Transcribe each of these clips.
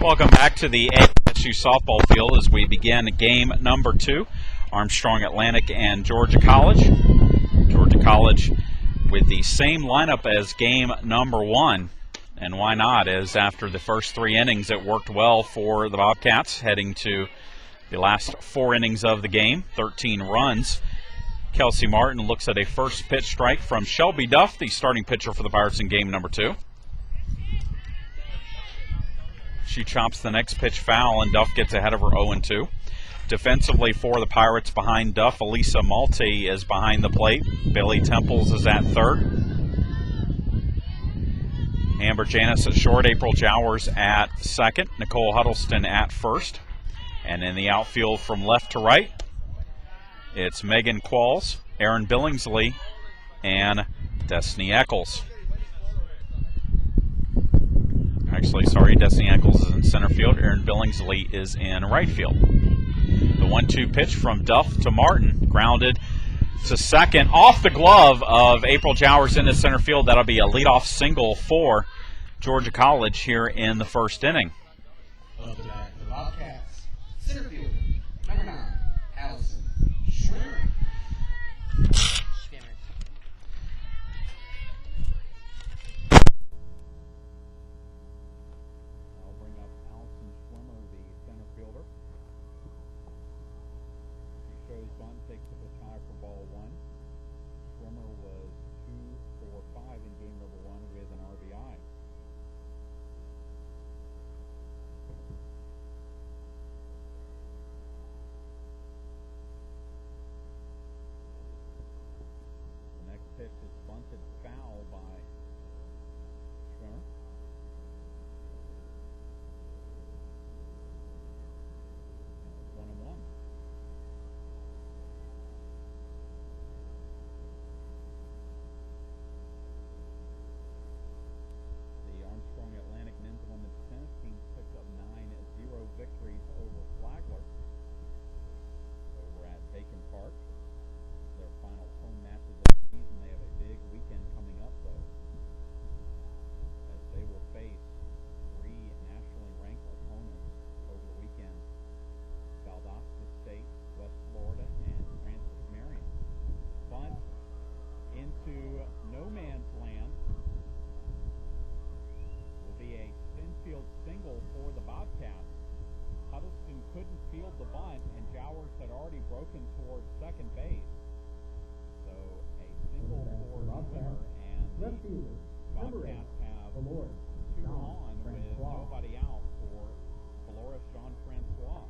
Welcome back to the GC&SU Softball Field as we begin game number 2. Armstrong Atlantic and Georgia College. Georgia College with the same lineup as game number 1. And why not, as after the first 3 innings it worked well for the Bobcats, heading to the last 4 innings of the game, 13 runs. Kelsey Martin looks at a first pitch strike from Shelby Duff, the starting pitcher for the Pirates in game number 2. She chops the next pitch foul, and Duff gets ahead of her 0-2. Defensively for the Pirates behind Duff, Elisa Malte is behind the plate. Bailey Temples is at third. Amber Janis at short, April Jowers at second, Nicole Huddleston at first. And in the outfield from left to right, it's Megan Qualls, Erin Billingsley, and Destiny Eccles. Actually, sorry, Destiny Eccles is in center field. Erin Billingsley is in right field. The 1-2 pitch from Duff to Martin, grounded to second, off the glove of April Jowers into center field. That'll be a leadoff single for Georgia College here in the first inning. Welcome back to the Bobcats. Center field, number 9, Allison Schwimmer. I'll bring up Allison Schwimmer, the center fielder. She shows bunt, takes up a tie for ball 1. Schwimmer was 2 for 5 in game number 1 with an RBI. The next pitch is bunted foul by Schwimmer. And it's 1-1. The Armstrong Atlantic men's and women's tennis team picked up 9-0 victories over Flagler over at Bacon Park. Their final home matches of the season. They have a big weekend coming up, though, as they will face 3 nationally ranked opponents over the weekend: Valdosta State, West Florida, and Francis Marion. Bunt into no man's land will be a infield single for the Bobcats. Huddleston couldn't field the bunt, and Jowers had already broken towards second base. So a single for Schwimmer, and the Bobcats have 2 on with nobody out for Dolores Jean-Francois.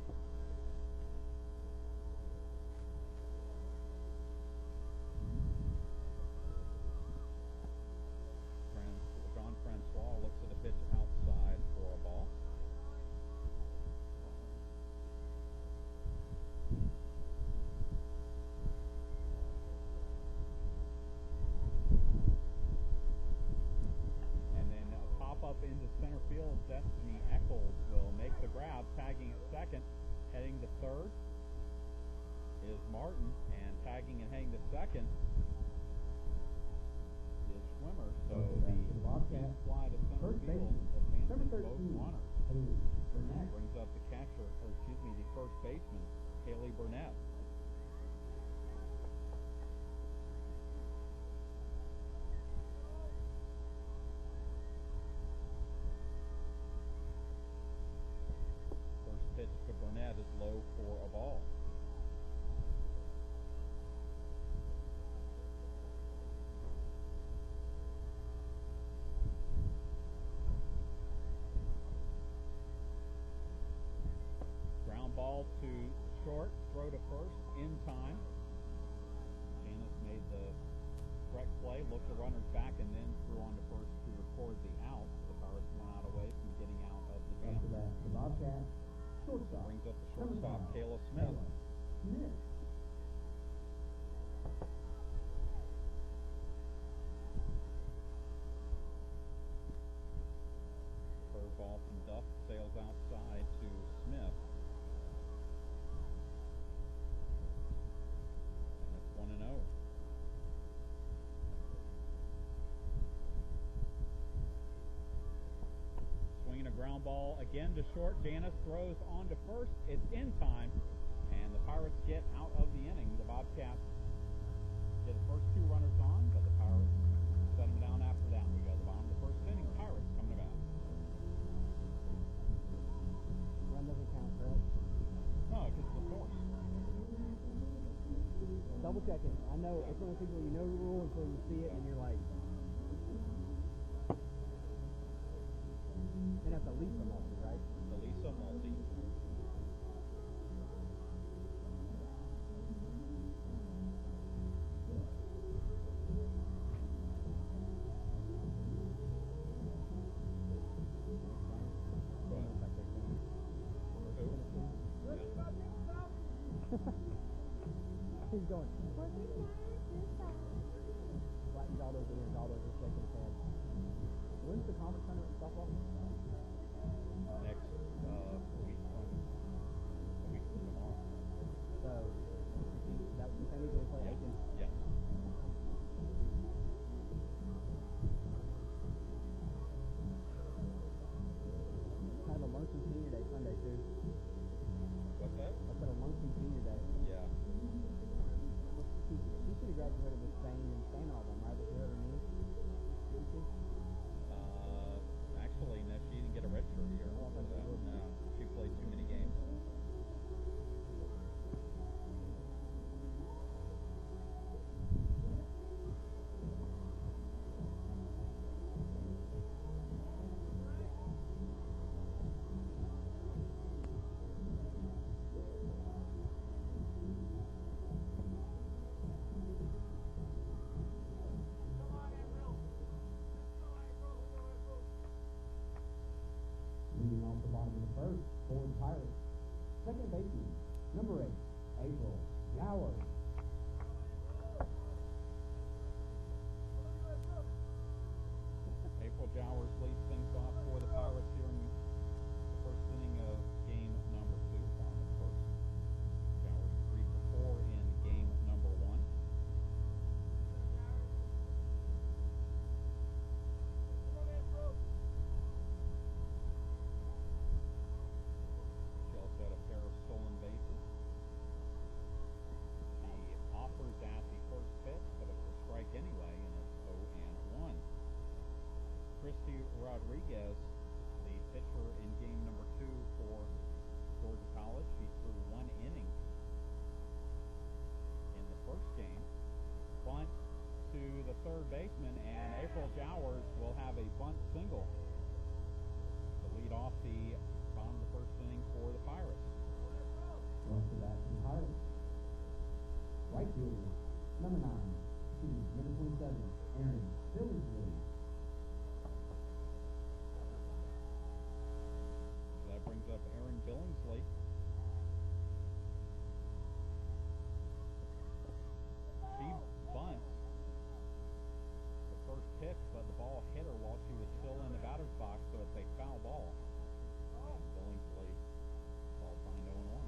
Jean-Francois looks at a pitch outside for a ball. And then a pop-up into center field. Destiny Eccles will make the grab, tagging at second. Heading to third is Martin, and tagging and heading to second is Schwimmer. So the Bobcat fly to center field, advances both runners. Brings up the catcher, or excuse me, the first baseman, Haley Burnett. First pitch to Burnett is low for a ball. Ball to short, throw to first in time. Janice made the correct play, looked the runners back, and then threw on to first to record the out. The Pirates 1 out away from getting out of the jam. After that, the Bobcat shortstop brings up the shortstop, Kayla Smith. Curveball from Duff sails outside to Smith. And it's 1-0. Swinging a ground Ground ball again to short. Janice throws on to first. It's in time, and the Pirates get out of the inning. The Bobcats get the first two runners on, but the Pirates set them down after that. We go to the bottom of the first inning. Pirates coming to bat. Run doesn't count, correct? No, because it's a force. Double check it. I know it's one of those people you know the rule until you see it and you're like, and that's a Lisa multi, right? The Lisa multi. He's going. Flattens all those ears, all those are shaking his head. When's the conference tournament in softball? Next week from tomorrow. So, that was the same week we play Aiken? Yes. Kind of a luncheon senior day Sunday, too. What's that? I said a luncheon senior day. Yeah. She should have graduated with Spain album, right? With whoever me. Actually, no, she didn't get a red shirt here. Oh, I thought she did. No, she played too many games. Leading off the bottom of the first for the Pirates. Second baseman, number 8, April Gower. April Jowers leads things off for the Pirates here in the first inning of game number 2. On the first, Jowers 3 for 4 in game number 1. She also had a pair of stolen bases. She offers at the first pitch, but it's a strike anyway, and it's 0-1. Christy Rodriguez, the pitcher in game number 2 for Georgia College. She threw 1 inning in the first game. Bunt to the third baseman, and April Jowers will have a bunt single to lead off the bottom of the first inning for the Pirates. Off the bat for the Pirates. Right fielder, number 27, Aaron Billingsley. So that brings up Aaron Billingsley. She bunts the first pitch, but the ball hit her while she was still in the batter's box, so it's a foul ball. And Billingsley ball signed 0-1.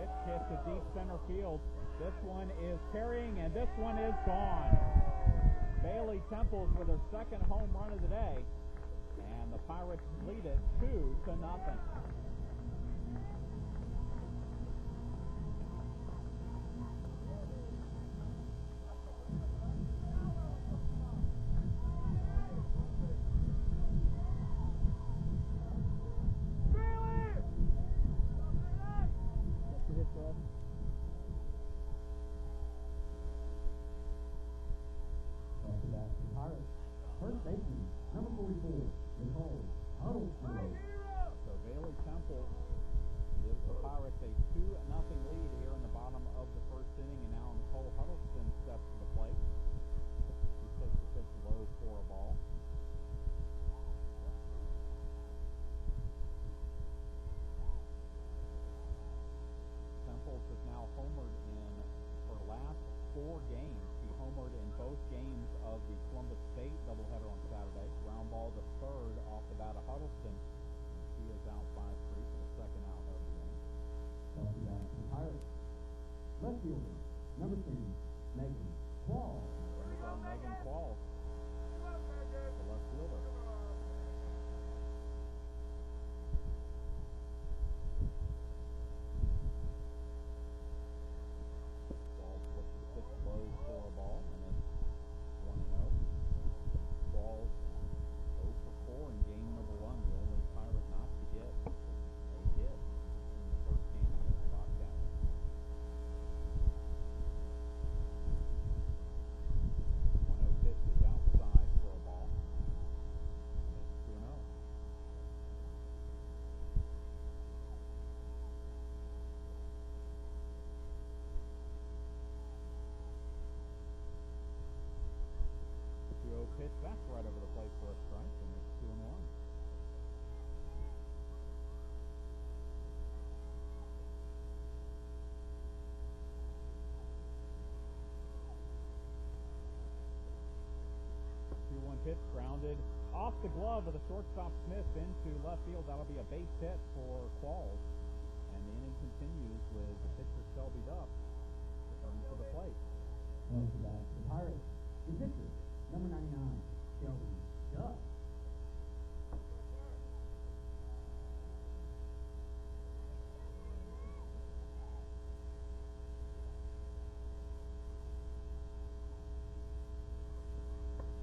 pitch hit to deep center field. This one is carrying, and this one is gone. Bailey Temples with her second home run of the day, and the Pirates lead it 2-0. First baseman, number 44, Nicole Armstrong. So Bailey Temple gives the Pirates a 2-0 lead here in the bottom of the first inning, and now Nicole Huddleston steps to the plate. She takes the pitch low for a ball. Temples has now homered in her last 4 games. She homered in both games of the Columbus State doubleheader on Saturday. Ground ball to third off the bat of Huddleston. She is out 5-3 for the second out of the inning. Pirates. Left fielder, number 10, Megan Quall. Brings out Megan Quall, the left fielder. Quall flips the pitch low for a ball, and it's 1-0. Quall's 0 for 4 in game number 1, the only Pirate not to get a hit in the first game against the Bobcats. 1-0 pitch is outside for a ball. It's 2-0. Pitch, that's right over the plate for a strike, and it's 2-1. Pitch grounded off the glove of the shortstop Smith into left field. That'll be a base hit for Qualls, and the inning continues with the pitcher Shelby Duff returning to the plate. Well, for that, the Pirates, the pitcher, number 99, Shelby Duff.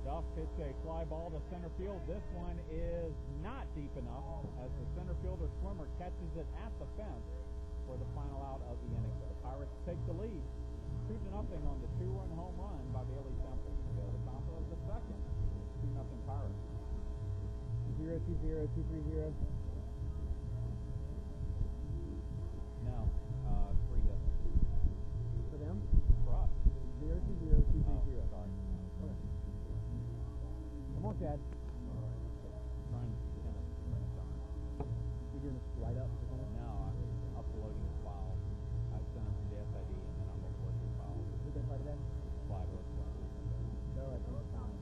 Duff hits a fly ball to center field. This one is not deep enough as the center fielder Swimmer catches it at the fence for the final out of the inning. The Pirates take the lead 2-0 on the 2-run home run by Bailey Temple. Go to the top of the second. 2-0 Pirates. 0-2-0, 2-3-0. No, 3 hits. For them? For us. 0-2-0, 2-3-0. Sorry. Okay. Come on, Chad. Trying to kind of bring it down. You doing this right up? No, I'm uploading the file. I sent them to the SID, and then I'm uploading the file. Did they play today? Fly both ways. No, I think it's fine.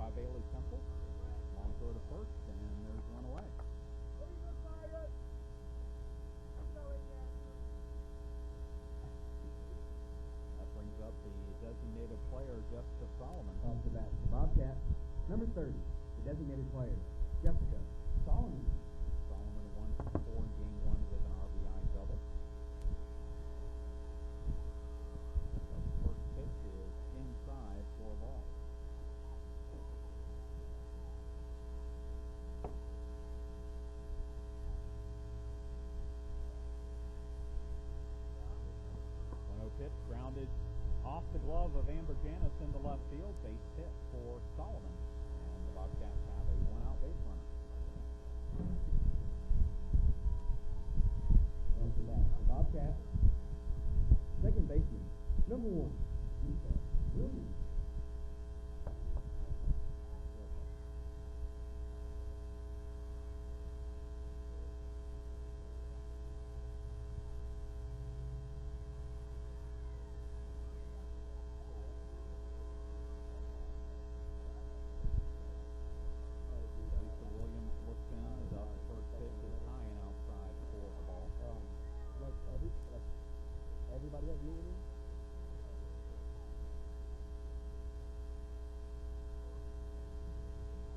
by Bailey Temple. Long throw to first, and there's one away. That brings up the designated player, Jessica Solomon. Off the bat, the Bobcats. Number 30, the designated player, Jessica Solomon. Solomon 1 for 4 in game 1 with an RBI double. The first pitch is inside for a ball. Pitch grounded off the glove of Amber Janis into left field. Base hit for Solomon. And the Bobcats have a one-out base runner. After that, the Bobcats. Second baseman, number 1, Lisa Williams.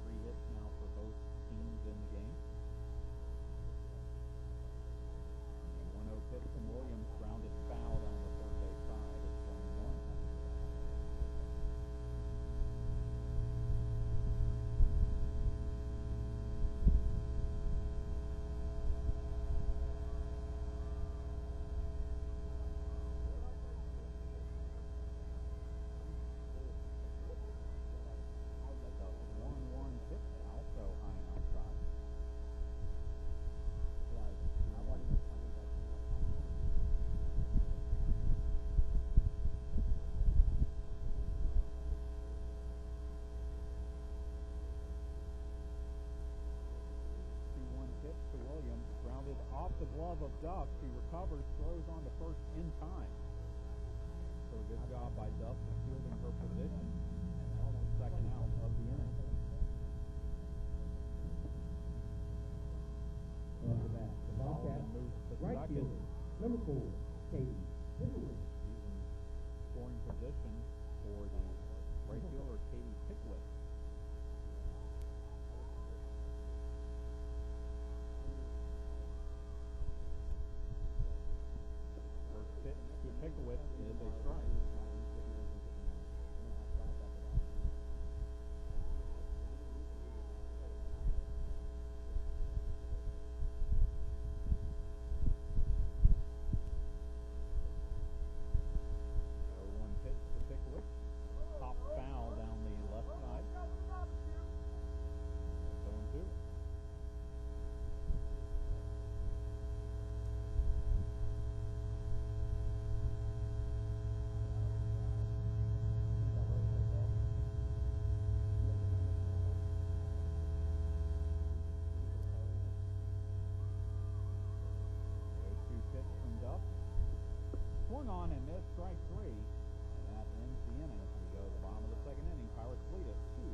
3 hits now for both teams in the game. And 1-0 pitch from Williams, grounded foul down the third base side. It's 1-1. Off the glove of Duff. She recovers, throws on to first in time. So a good job by Duff of fielding her position. Second out of the inning. After that, the Bobcats. Moves to Right second. fielder, number 4, Katie Pickwick. She's in scoring position for the right fielder, Katie Pickwick. Pickwick is a strike. 0-1 pitch to Pickwick. Top foul down the left side. 0-2. Swung on and missed, strike 3. And that ends the inning. We go to the bottom of the second inning. Pirates lead it 2-0.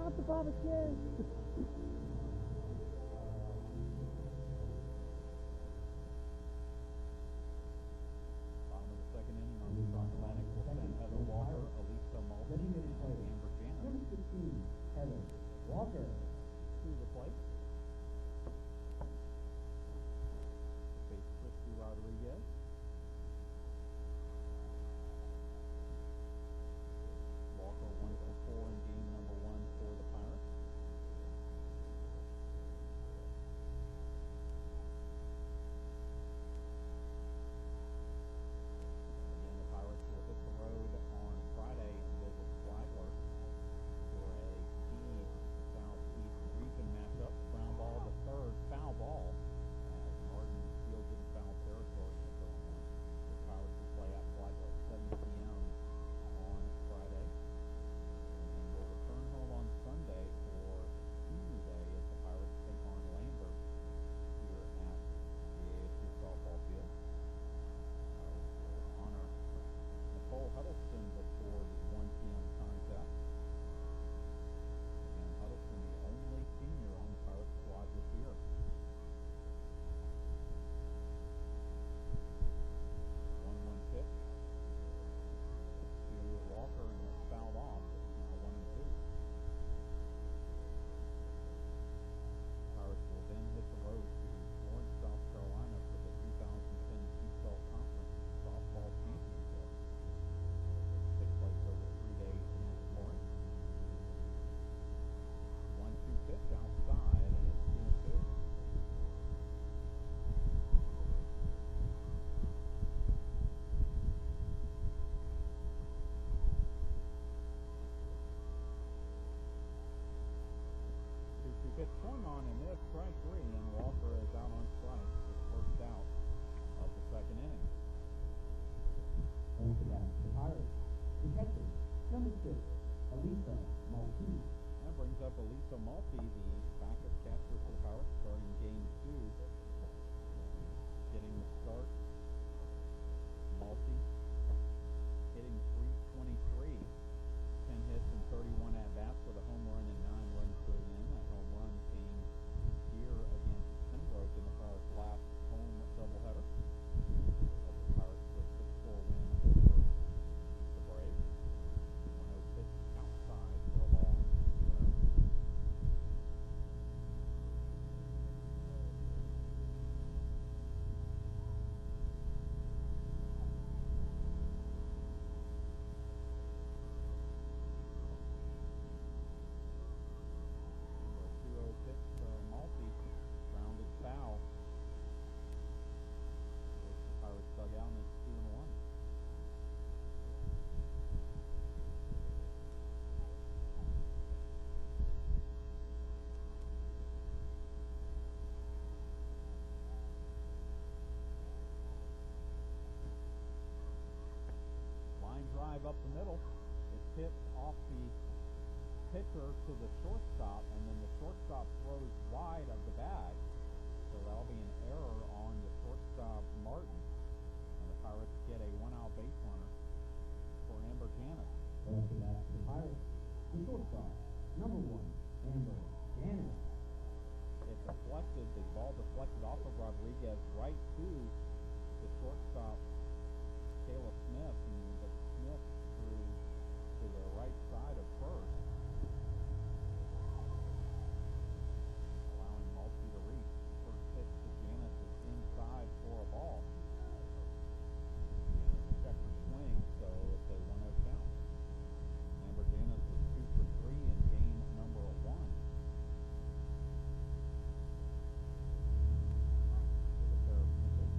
not the Baba Kid. Bottom of the second inning, Armstrong Atlantic will send Heather Walker, Elisa Malty, and Amber Janis Number 16, Heather Walker. to the plate. Face Christy Rodriguez. Walker 1 for 4 in game number 1 for the Pirates. Again, the Pirates will hit the road on Friday and visit Flagler for a key Southeast region matchup. Ground ball to third, foul ball, as Martin fielded in foul territory at the home run. The Pirates will play at Flagler at 7 p.m. on Friday, and will return home on Sunday for Senior Day as the Pirates take on Lambert here at GC&SU Softball Field. Pirates will honor Nicole Huddleston before the 1 p.m. contest. And Huddleston, the only senior on the Pirates squad this year. 1-1 pitch to Walker, and it's fouled off. It's now 1-2. Pirates will then hit the road to Florence, South Carolina for the 2010 C-12 Conference Softball Championship. Takes place over 3 days in Florence. 1-2 pitch outside, and it's 2-2. Pitch swung on and this strike 3, and Walker is out on strike, his first out of the second inning. Over that, the Pirates. The catcher, number 6, Elisa Malty. That brings up Elisa Malty, the backup catcher for the Pirates, starting game 2. Getting the start. Malty hitting .323, 10 hits and 31 at-bats with a home run and 9 runs driven in. That home run came here against Pembroke in the Pirates' last home doubleheader. As the Pirates with a 6-4 win over the Braves. 1-0 pitch outside for a ball. 2-0. Drive up the middle. It's hit off the pitcher to the shortstop, and then the shortstop throws wide of the bag. So that'll be an error on the shortstop, Martin. And the Pirates get a 1-out base runner for Amber Janis. After that, the Pirates. The shortstop, number 1, Amber Janis. It deflected, the ball deflected off of Rodriguez right to the shortstop, Kayla Smith, and the Smith threw to the right side of first, allowing Malty to reach. First pitch to Janis is inside for a ball. Janis checked her swing, so it's a 1-0 count. Amber Janis was 2 for 3 in game number 1. With a pair of singles.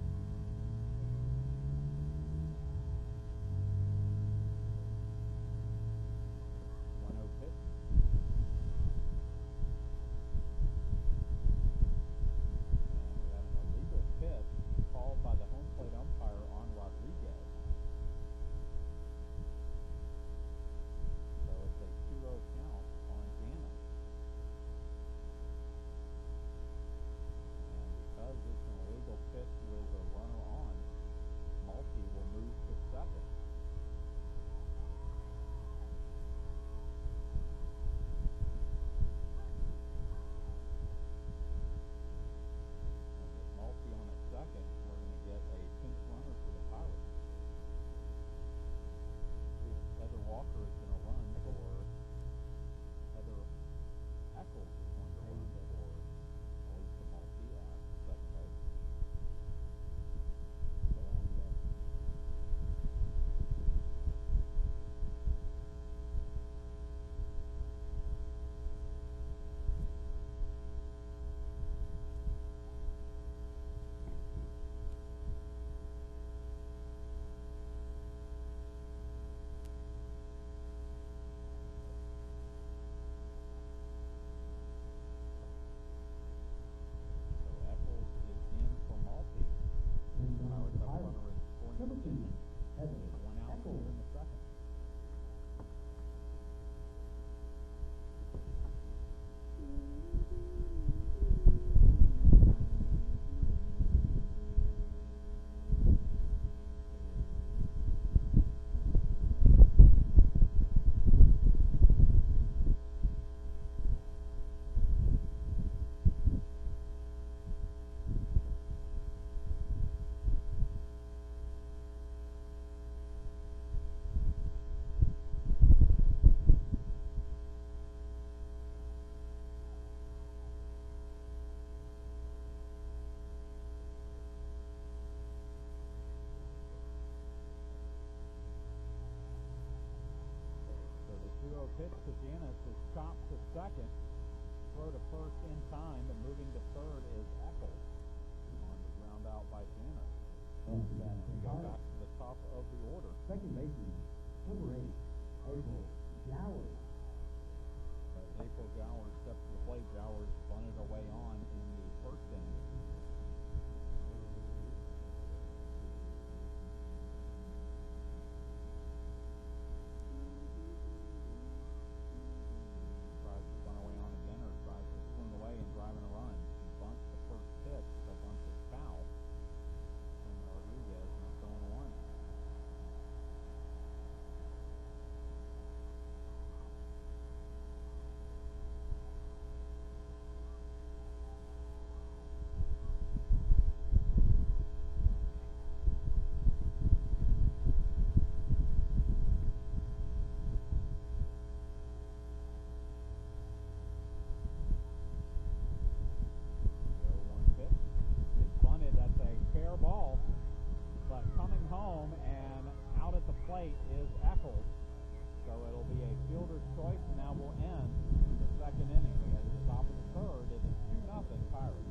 pitch to Janice is chopped to second. Throw to first in time, and moving to third is Eccles. On the ground out by Janice. We go back to the top of the order. Second baseman, number 8, April Jowers. As April Jowers steps to the plate, Jowers bunted away on in the first inning. Tries to bunt away on again, or tries to swing away and drive in a run. She bunts the first pitch. The bunt is foul. And Rodriguez is going 1. Ball, but coming home and out at the plate is Eccles. So it'll be a fielder's choice, and now we'll end the second inning. We head to the top of the third. It is 2-0 Pirates.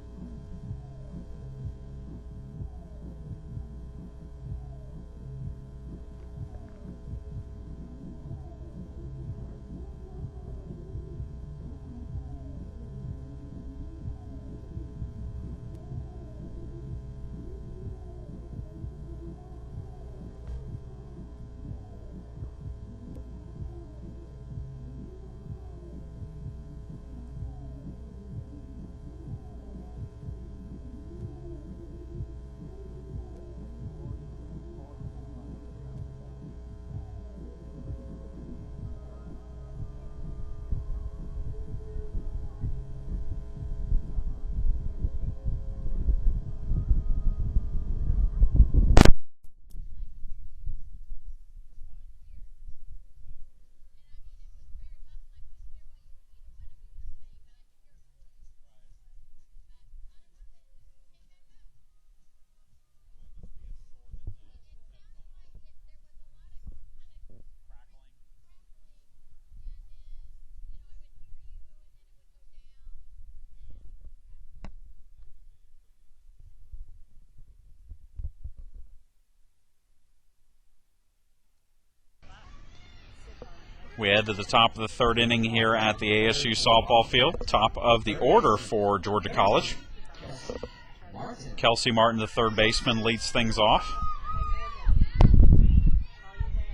We head to the top of the third inning here at the ASU softball field. Top of the order for Georgia College. Kelsey Martin, the third baseman, leads things off.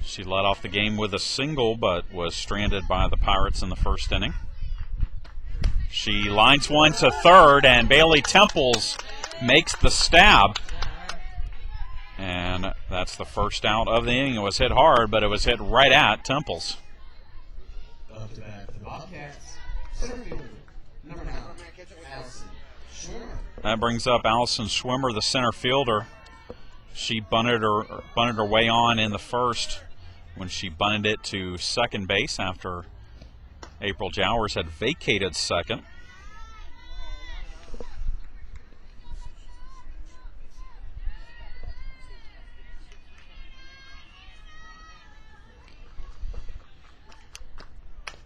She led off the game with a single, but was stranded by the Pirates in the first inning. She lines one to third, and Bailey Temples makes the stab. And that's the first out of the inning. It was hit hard, but it was hit right at Temples. Up to bat, the Bobcats, center fielder, number 9, Allison Schwimmer. That brings up Allison Schwimmer, the center fielder. She bunted her way on in the first when she bunted it to second base after April Jowers had vacated second.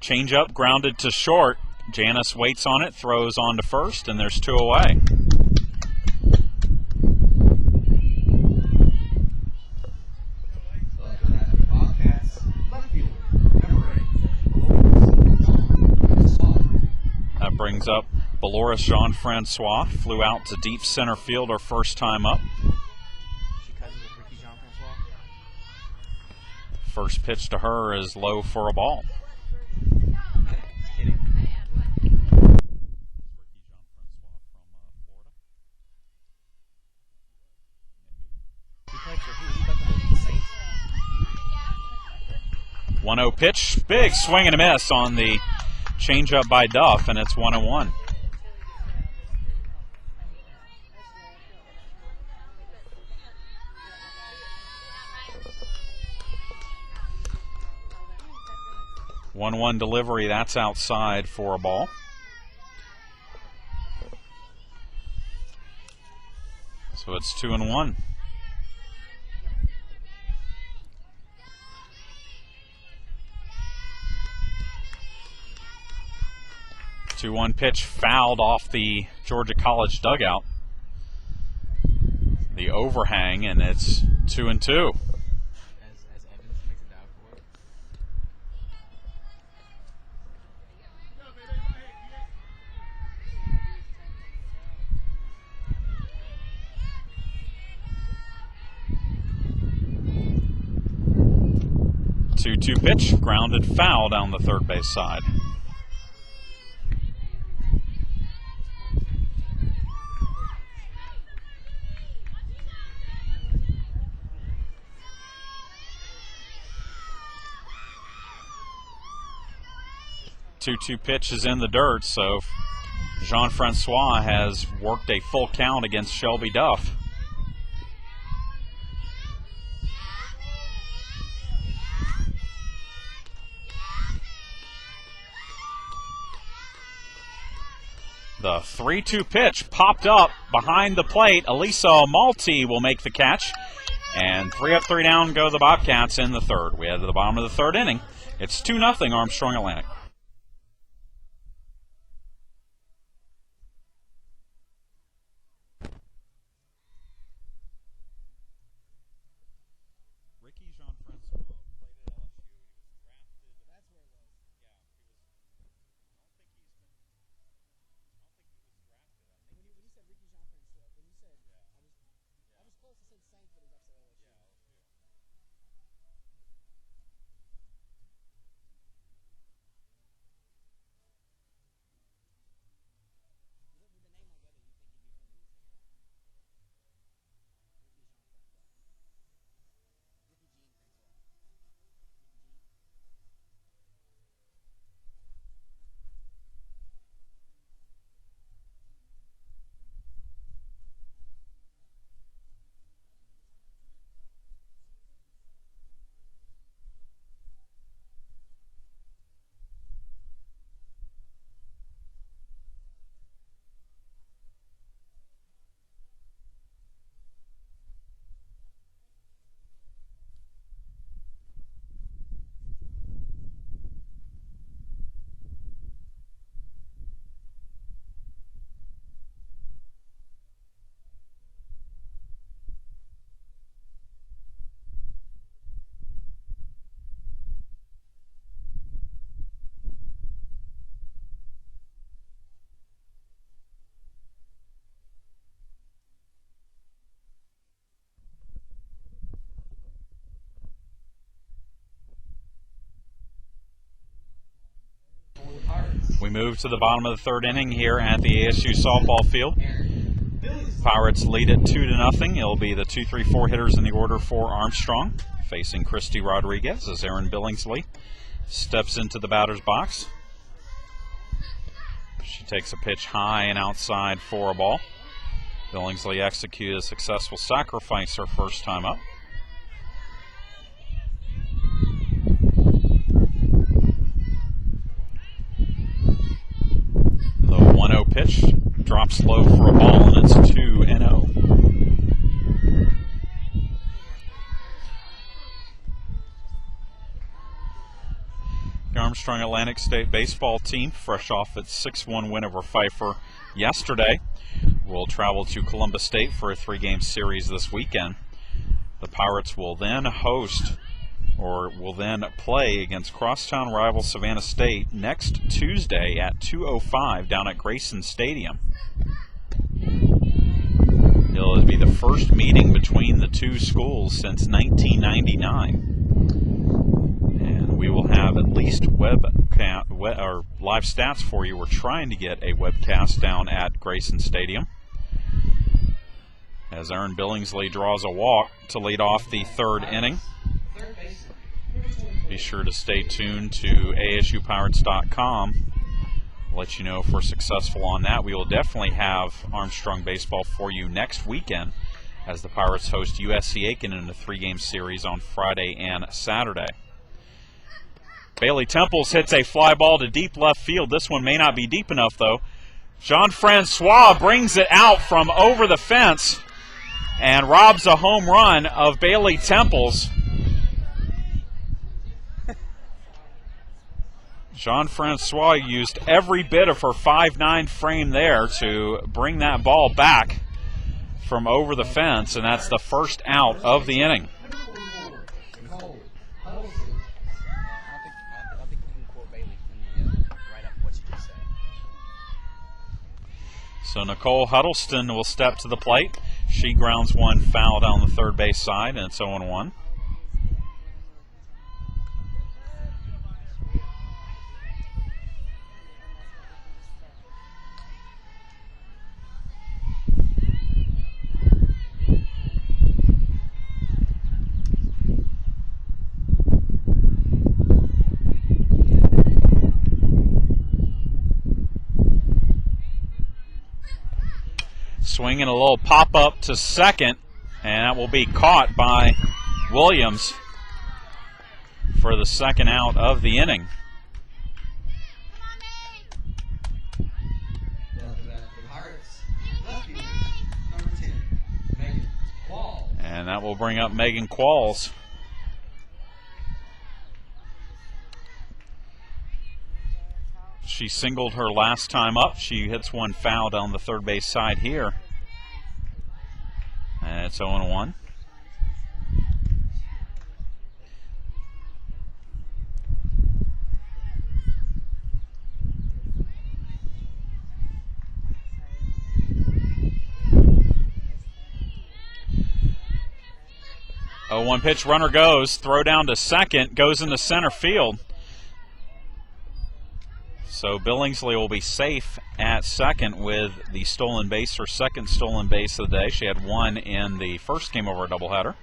Changeup grounded to short. Janice waits on it, throws on to first, and there's 2 away. That brings up Beloris Jean-Francois. Flew out to deep center field her first time up. First pitch to her is low for a ball. One 1-0 pitch, big swing and a miss on the changeup by Duff, and it's 1-1. One delivery, that's outside for a ball. So it's 2-1. 2-1 pitch fouled off the Georgia College dugout. The overhang, and it's 2-2. As Evans makes a dive for it. Two pitch, grounded foul down the third base side. Two pitch is in the dirt, so Jean-Francois has worked a full count against Shelby Duff. The 3-2 pitch popped up behind the plate. Elisa Malti will make the catch. And 3 up, 3 down go the Bobcats in the third. We head to the bottom of the third inning. It's 2-0 Armstrong Atlantic. Ricky Jean-Francois played at LSU. He was drafted. That's where it was. Yeah, he was. I don't think he was. When you said Ricky Jean-Francois, when you said, I was close to saying Saints, but it was actually LSU. Yeah, LSU. With the name like that, you think he'd be from Louisiana. Ricky Jean-Francois. We move to the bottom of the third inning here at the ASU softball field. Pirates lead it 2-0. It'll be the 2-3-4 hitters in the order for Armstrong, facing Christy Rodriguez as Aaron Billingsley steps into the batter's box. She takes a pitch high and outside for a ball. Billingsley executed a successful sacrifice her first time up. The 1-0 pitch drops low for a ball, and it's 2-0. The Armstrong Atlantic State baseball team, fresh off its 6-1 win over Pfeiffer yesterday, will travel to Columbus State for a 3-game series this weekend. The Pirates will then play against crosstown rival Savannah State next Tuesday at 2:05 down at Grayson Stadium. It'll be the first meeting between the two schools since 1999. And we will have at least live stats for you. We're trying to get a webcast down at Grayson Stadium, as Aaron Billingsley draws a walk to lead off the third inning. Be sure to stay tuned to ASUPirates.com. I'll let you know if we're successful on that. We will definitely have Armstrong baseball for you next weekend as the Pirates host USC Aiken in a 3-game series on Friday and Saturday. Bailey Temples hits a fly ball to deep left field. This one may not be deep enough, though. Jean-Francois brings it out from over the fence and robs a home run of Bailey Temples. Jean-Francois used every bit of her 5'9" frame there to bring that ball back from over the fence, and that's the first out of the inning. I don't think you can quote Bailey when you write up what you just said. So Nicole Huddleston will step to the plate. She grounds one foul down the third base side, and it's 0-1. Swinging a little pop-up to second, and that will be caught by Williams for the second out of the inning. And that will bring up Megan Qualls. She singled her last time up. She hits one foul down the third base side here. And it's 0-1. One pitch, runner goes, throw down to second, goes into center field. So Billingsley will be safe at second with the stolen base, her second stolen base of the day. She had one in the first game over a doubleheader.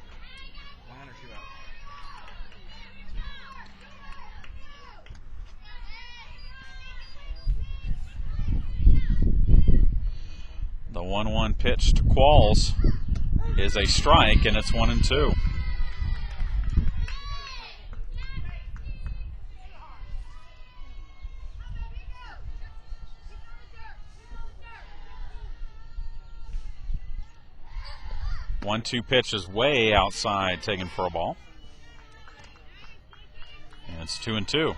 The 1-1 pitch to Qualls is a strike, and it's 1-2. One-two pitch is way outside, taken for a ball. And it's 2-2.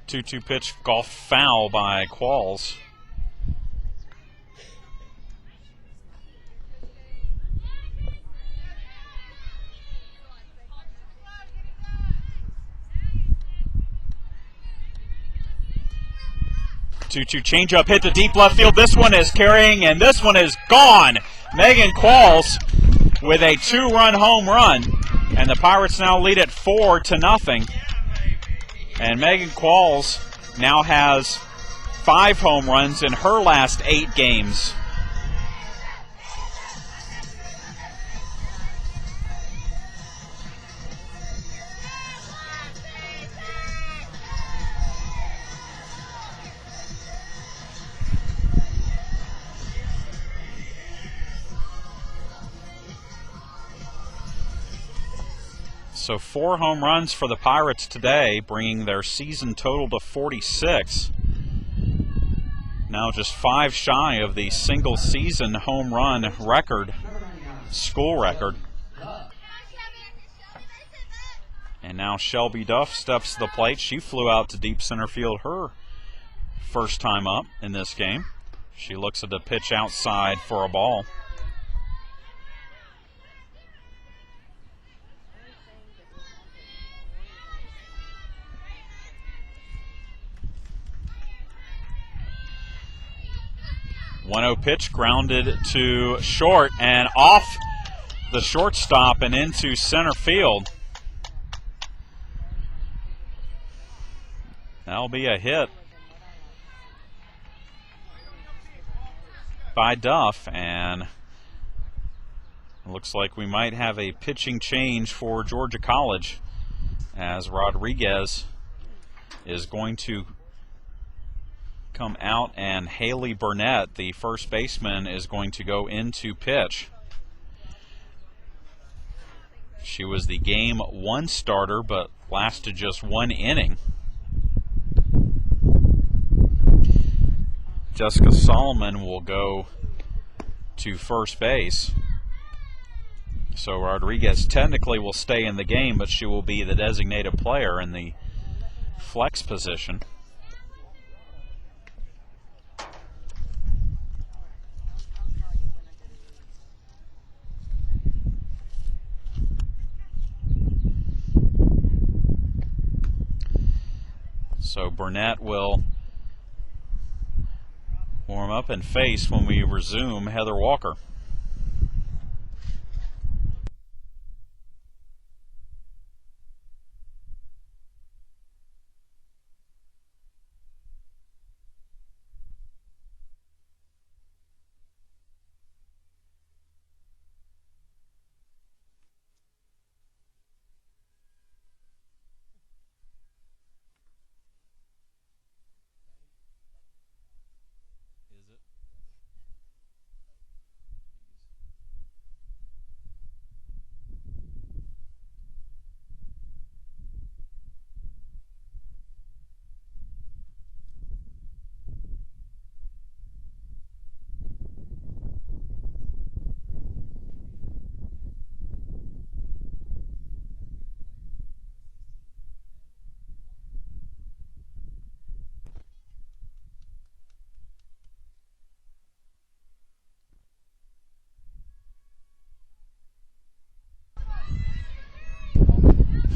Two-two pitch, golf foul by Qualls. Two-two changeup hit to deep left field. This one is carrying, and this one is gone. Megan Qualls with a two-run home run, and the Pirates now lead it 4-0. And Megan Qualls now has 5 home runs in her last 8 games. So 4 home runs for the Pirates today, bringing their season total to 46. Now just 5 shy of the single season home run record, school record. And now Shelby Duff steps to the plate. She flew out to deep center field her first time up in this game. She looks at the pitch outside for a ball. One-0 pitch grounded to short and off the shortstop and into center field. That'll be a hit by Duff, and it looks like we might have a pitching change for Georgia College, as Rodriguez is going to come out and Haley Burnett, the first baseman, is going to go into pitch. She was the game 1 starter but lasted just 1 inning. Jessica Solomon will go to first base. So Rodriguez technically will stay in the game, but she will be the designated player in the flex position. So Burnett will warm up and face when we resume Heather Walker.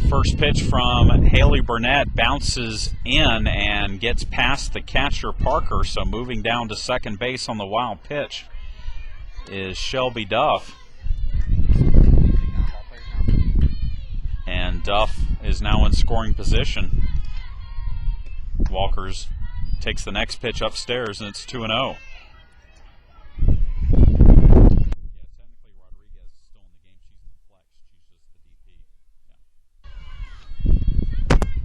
First pitch from Haley Burnett bounces in and gets past the catcher Parker, so moving down to second base on the wild pitch is Shelby Duff. And Duff is now in scoring position. Walker's takes the next pitch upstairs, and it's 2-0. Technically Rodriguez is still in the game. She's in the flex. She's just the DP.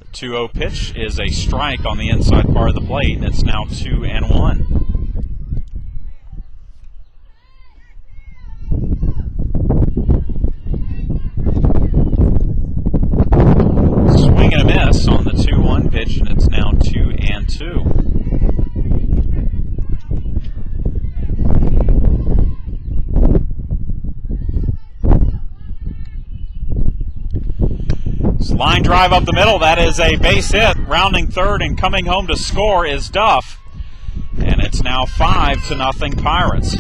The 2-0 pitch is a strike on the inside part of the plate, and it's now 2-1. Swing and a miss on the 2-1 pitch, and it's now 2-2. Line drive up the middle. That is a base hit. Rounding third and coming home to score is Duff. And it's now 5-0 Pirates.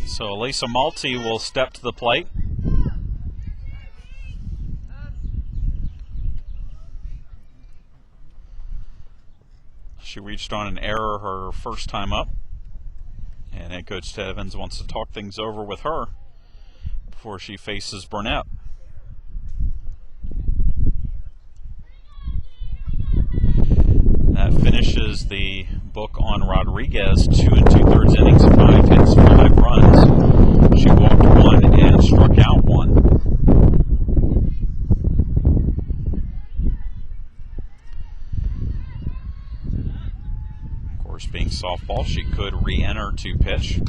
So Elisa Malty will step to the plate. She reached on an error her first time up, and head coach Ted Evans wants to talk things over with her before she faces Burnett. That finishes the book on Rodriguez. 2 2/3 innings, 5 hits, 5 runs. She walked 1 and struck out 1. Being softball, she could re-enter to pitch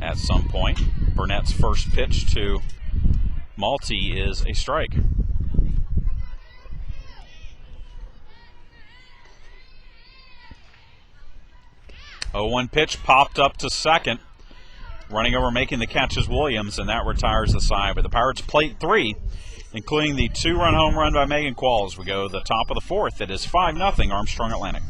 at some point. Burnett's first pitch to Malty is a strike. 0-1 pitch popped up to second. Running over, making the catch is Williams, and that retires the side. But the Pirates plate 3, including the 2-run home run by Megan Qualls. We go to the top of the 4th. It is 5-0 Armstrong Atlantic.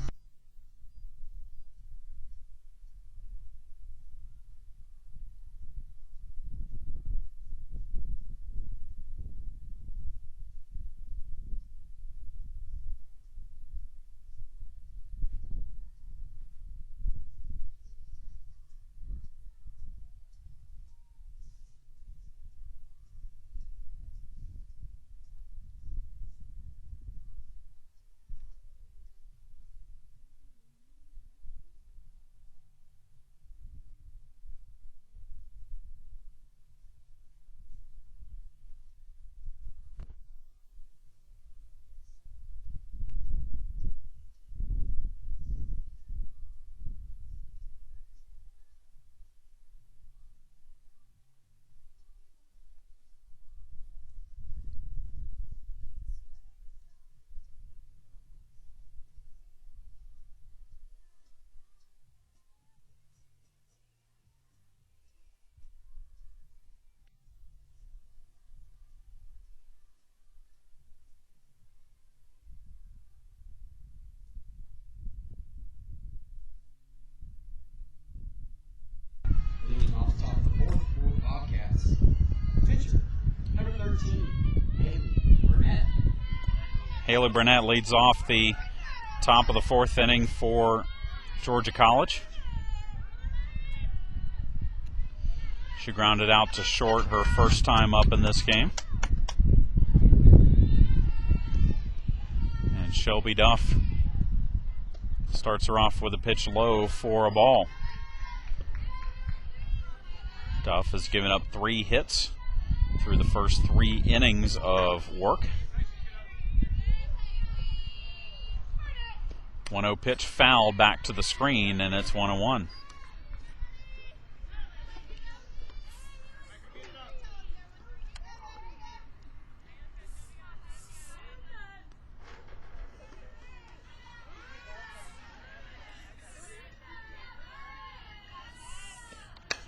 Haley Burnett leads off the top of the 4th inning for Georgia College. She grounded out to short her first time up in this game. And Shelby Duff starts her off with a pitch low for a ball. Duff has given up 3 hits through the first 3 innings of work. 1-0 pitch foul back to the screen, and it's 1-1.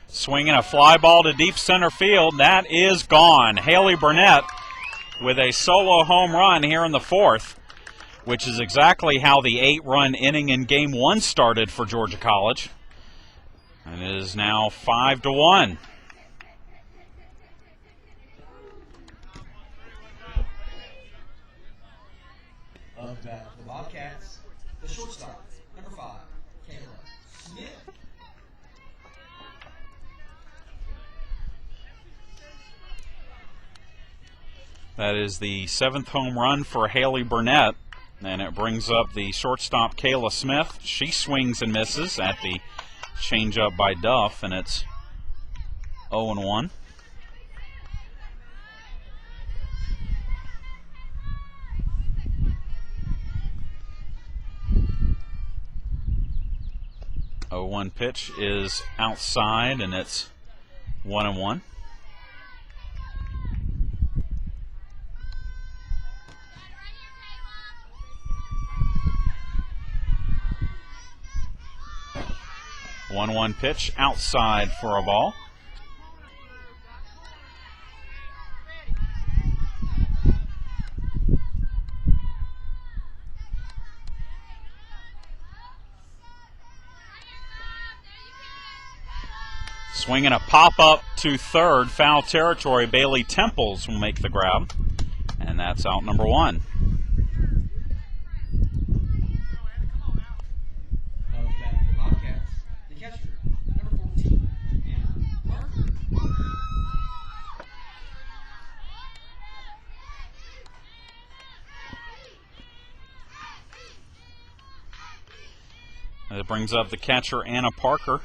Swinging a fly ball to deep center field. That is gone. Haley Burnett with a solo home run here in the 4th, which is exactly how the 8-run inning in Game 1 started for Georgia College. And it is now 5-1. Up back for the Bobcats, the shortstop, number 5, Kayla Smith. That is the 7th home run for Haley Burnett, and it brings up the shortstop Kayla Smith. She swings and misses at the changeup by Duff, and it's 0-1. The 0-1 pitch is outside, and it's 1-1. One pitch outside for a ball. Swinging a pop-up to third, foul territory. Bailey Temples will make the grab, and that's out number 1. It brings up the catcher, Anna Parker.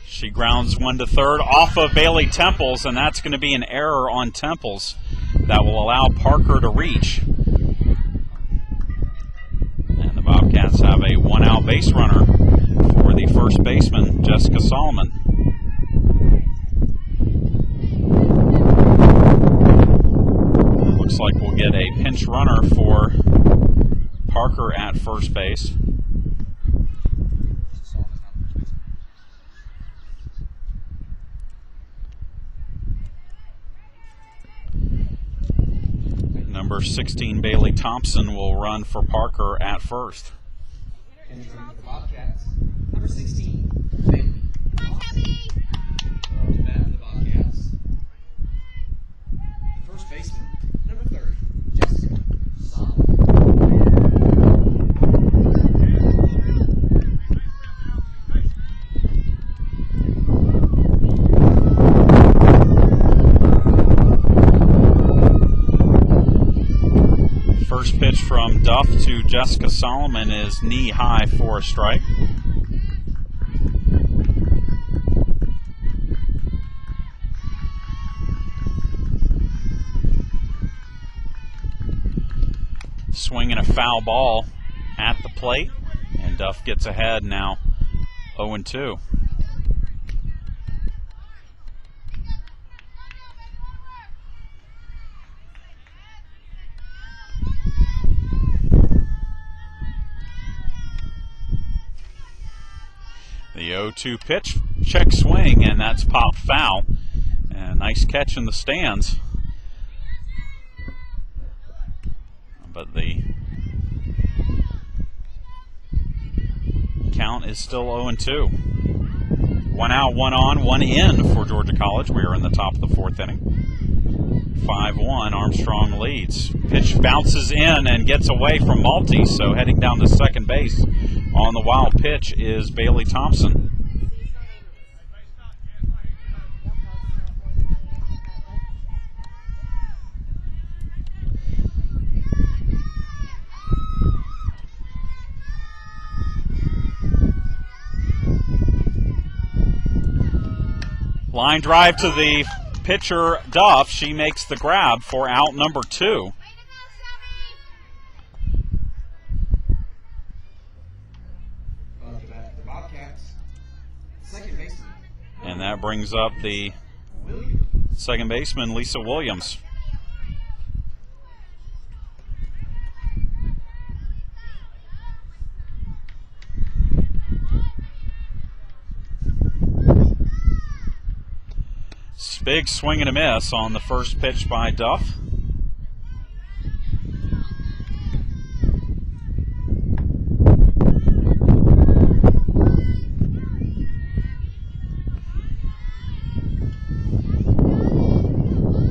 She grounds one to third off of Bailey Temples, and that's going to be an error on Temples that will allow Parker to reach. And the Bobcats have a one-out base runner for the first baseman, Jessica Solomon. Looks like we'll get a pinch runner for Parker at first base. Number 16, Bailey Thompson, will run for Parker at first. And from the Bobcats, number 16, Bailey Thompson. To bat for the Bobcats, the first baseman, number 30, Jessica Solomon. First pitch from Duff to Jessica Solomon is knee high for a strike. Swinging a foul ball at the plate, and Duff gets ahead now 0-2. The 0-2 pitch, check swing, and that's popped foul. And nice catch in the stands. But the count is still 0-2. 1 out, 1 on, 1 in for Georgia College. We are in the top of the 4th inning. 5-1, Armstrong leads. Pitch bounces in and gets away from Malty, so heading down to second base on the wild pitch is Bailey Thompson. Line drive to the pitcher, Duff. She makes the grab for out number 2. The Bobcats, second baseman. And that brings up the second baseman, Lisa Williams. Big swing and a miss on the first pitch by Duff.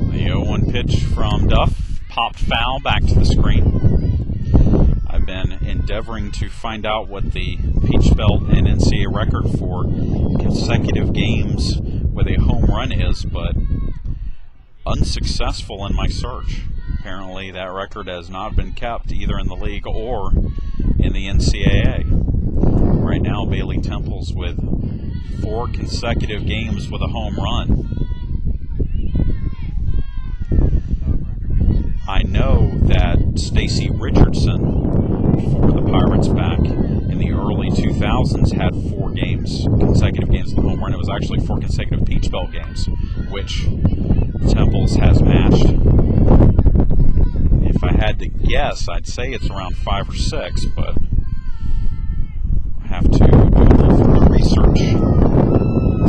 The 0-1 pitch from Duff, popped foul, back to the screen. I've been endeavoring to find out what the Peach Belt and NCAA record for consecutive games with a home run is, but unsuccessful in my search. Apparently that record has not been kept either in the league or in the NCAA. Right now, Bailey Temple's with 4 consecutive games with a home run. I know that Stacy Richardson for the Pirates back in the early 2000s had 4 games, consecutive games with a home run. It was actually 4 consecutive Peach Belt games, which Temples has matched. If I had to guess, I'd say it's around 5 or 6, but I have to do a little further research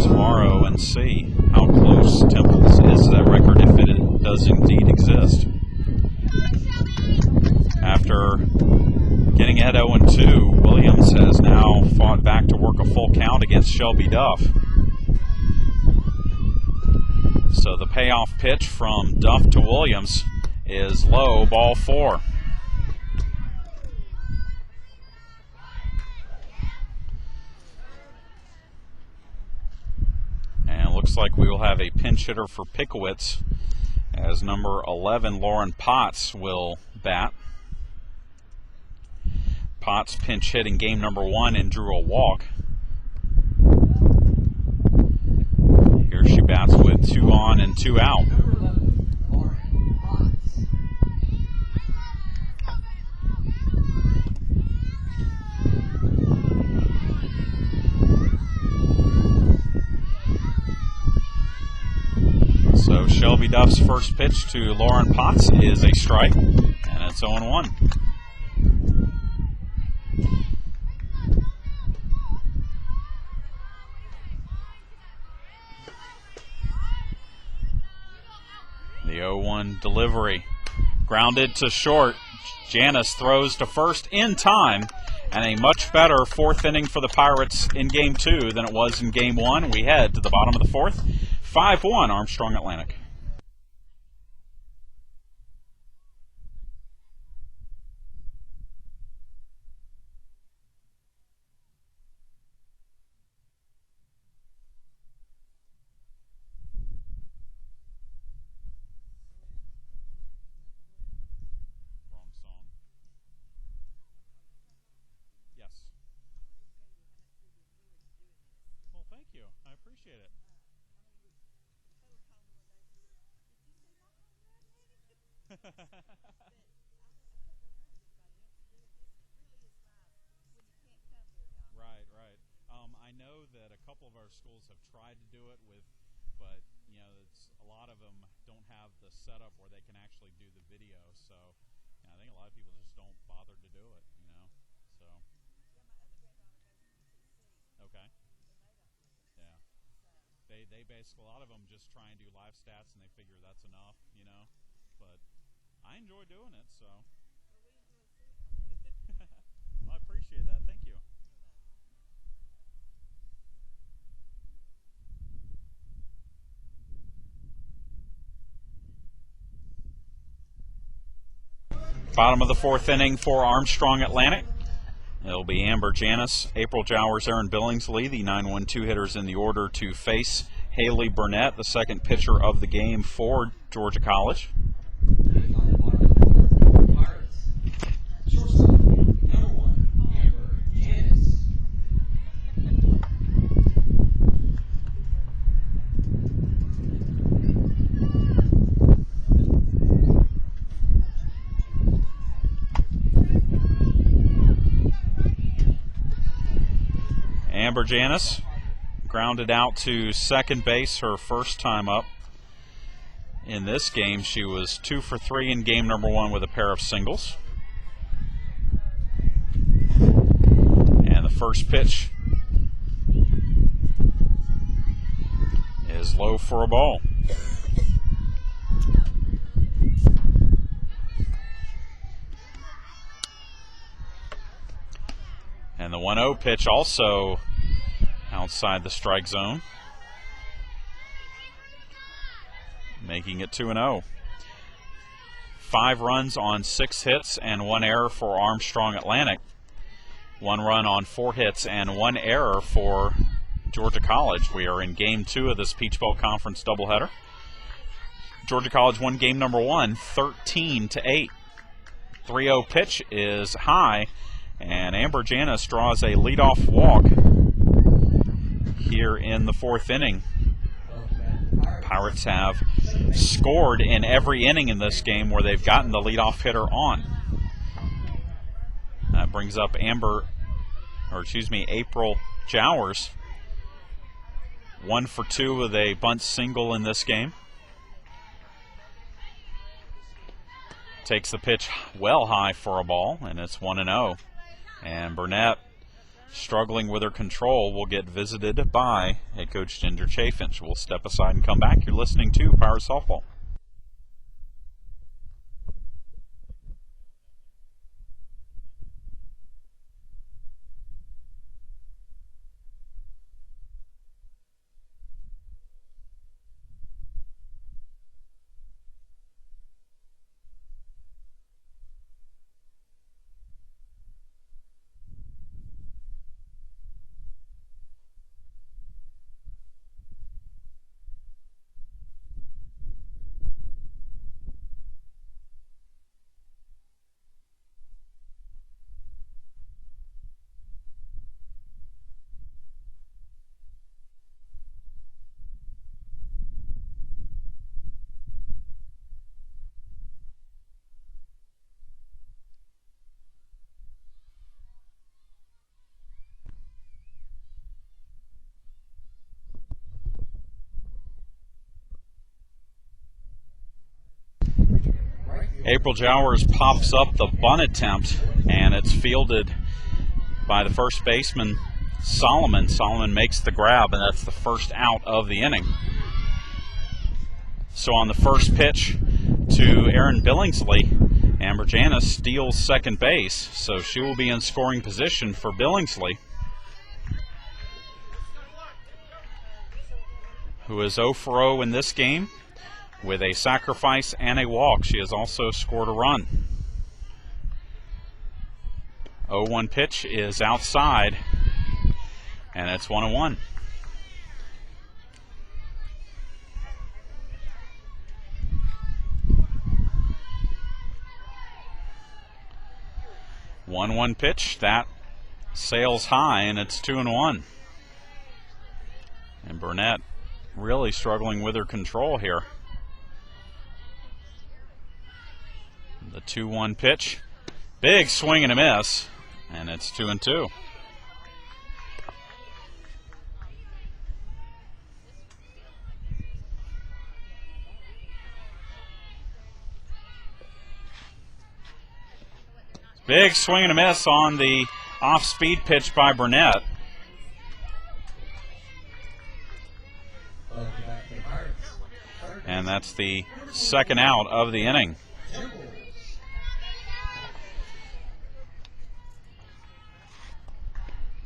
tomorrow and see how close Temples is to that record, if it does indeed exist. After getting ahead 0-2, Williams has now fought back to work a full count against Shelby Duff. So the payoff pitch from Duff to Williams is low, ball 4. And it looks like we will have a pinch hitter for Pickowitz, as number 11, Lauren Potts, will bat. Potts pinch hit in game number 1 and drew a walk. Here she bats with 2 on and 2 out. So Shelby Duff's first pitch to Lauren Potts is a strike, and it's 0-1. The 0-1 delivery, grounded to short. Janice throws to first in time, and a much better 4th inning for the Pirates in Game 2 than it was in Game 1. We head to the bottom of the 4th, 5-1 Armstrong Atlantic. Right. I know that a couple of our schools have tried to do it but you know, a lot of them don't have the setup where they can actually do the video. So I think a lot of people just don't bother to do it. You know, so okay, yeah. They basically, a lot of them just try and do live stats and they figure that's enough. You know, but I enjoy doing it, so. Well, I appreciate that. Thank you. Bottom of the fourth inning for Armstrong Atlantic. It'll be Amber Janis, April Jowers, Erin Billingsley, the 9-1-2 hitters in the order to face Haley Burnett, the second pitcher of the game for Georgia College. Pirates. Shortstop, number 1, Amber Janis. Amber Janis grounded out to second base her first time up. In this game, she was 2 for 3 in game number 1 with a pair of singles. And the first pitch is low for a ball. And the 1-0 pitch also outside the strike zone, making it 2-0. 5 runs on 6 hits and 1 error for Armstrong Atlantic. 1 run on 4 hits and 1 error for Georgia College. We are in game 2 of this Peach Belt Conference doubleheader. Georgia College won game number 1, 13-8. 3-0 pitch is high, and Amber Janis draws a leadoff walk here in the 4th inning. Pirates have scored in every inning in this game where they've gotten the leadoff hitter on. That brings up April Jowers, 1 for 2 with a bunt single in this game. Takes the pitch well high for a ball, and it's 1-0. And Burnett, struggling with her control, will get visited by head coach Ginger Chaffinch. We'll step aside and come back. You're listening to Pirate Softball. April Jowers pops up the bunt attempt, and it's fielded by the first baseman, Solomon. Solomon makes the grab, and that's the first out of the inning. So on the first pitch to Erin Billingsley, Amber Janis steals second base, so she will be in scoring position for Billingsley, who is 0 for 0 in this game. With a sacrifice and a walk, she has also scored a run. 0-1 pitch is outside, and it's 1-1. One pitch that sails high, and it's 2-1. And Burnett really struggling with her control here. The 2-1 pitch, big swing and a miss, and it's 2-2. Big swing and a miss on the off-speed pitch by Burnett. And that's the second out of the inning.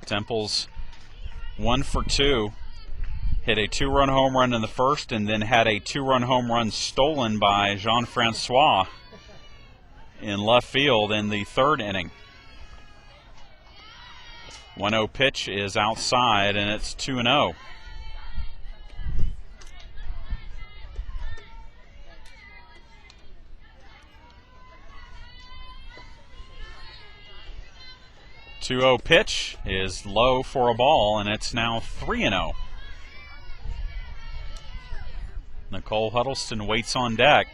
Temples 1 for 2, hit a 2-run home run in the first, and then had a 2-run home run stolen by Jean-Francois in left field in the third inning. 1-0 pitch is outside, and it's 2-0. Two-0 pitch is low for a ball, and it's now 3-0. Nicole Huddleston waits on deck.